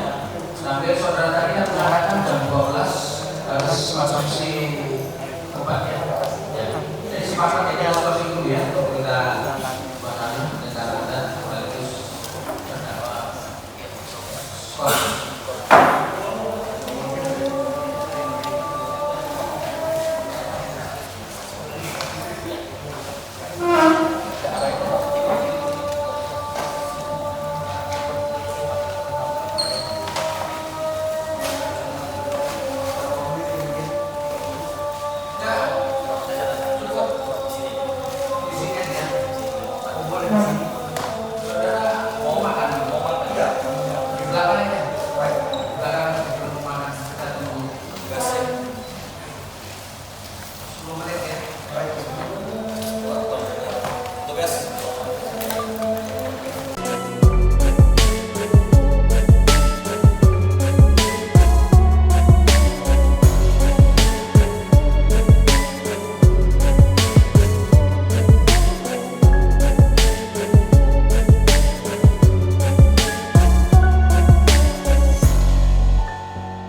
Sampai saudara tadi yang mengatakan jam 12 harus konsumsi obat ya. Ya. Jadi sepakat ini harus skorsing dulu ya. Kita bahas negara adat sekaligus terdakwa skorsing. Tugas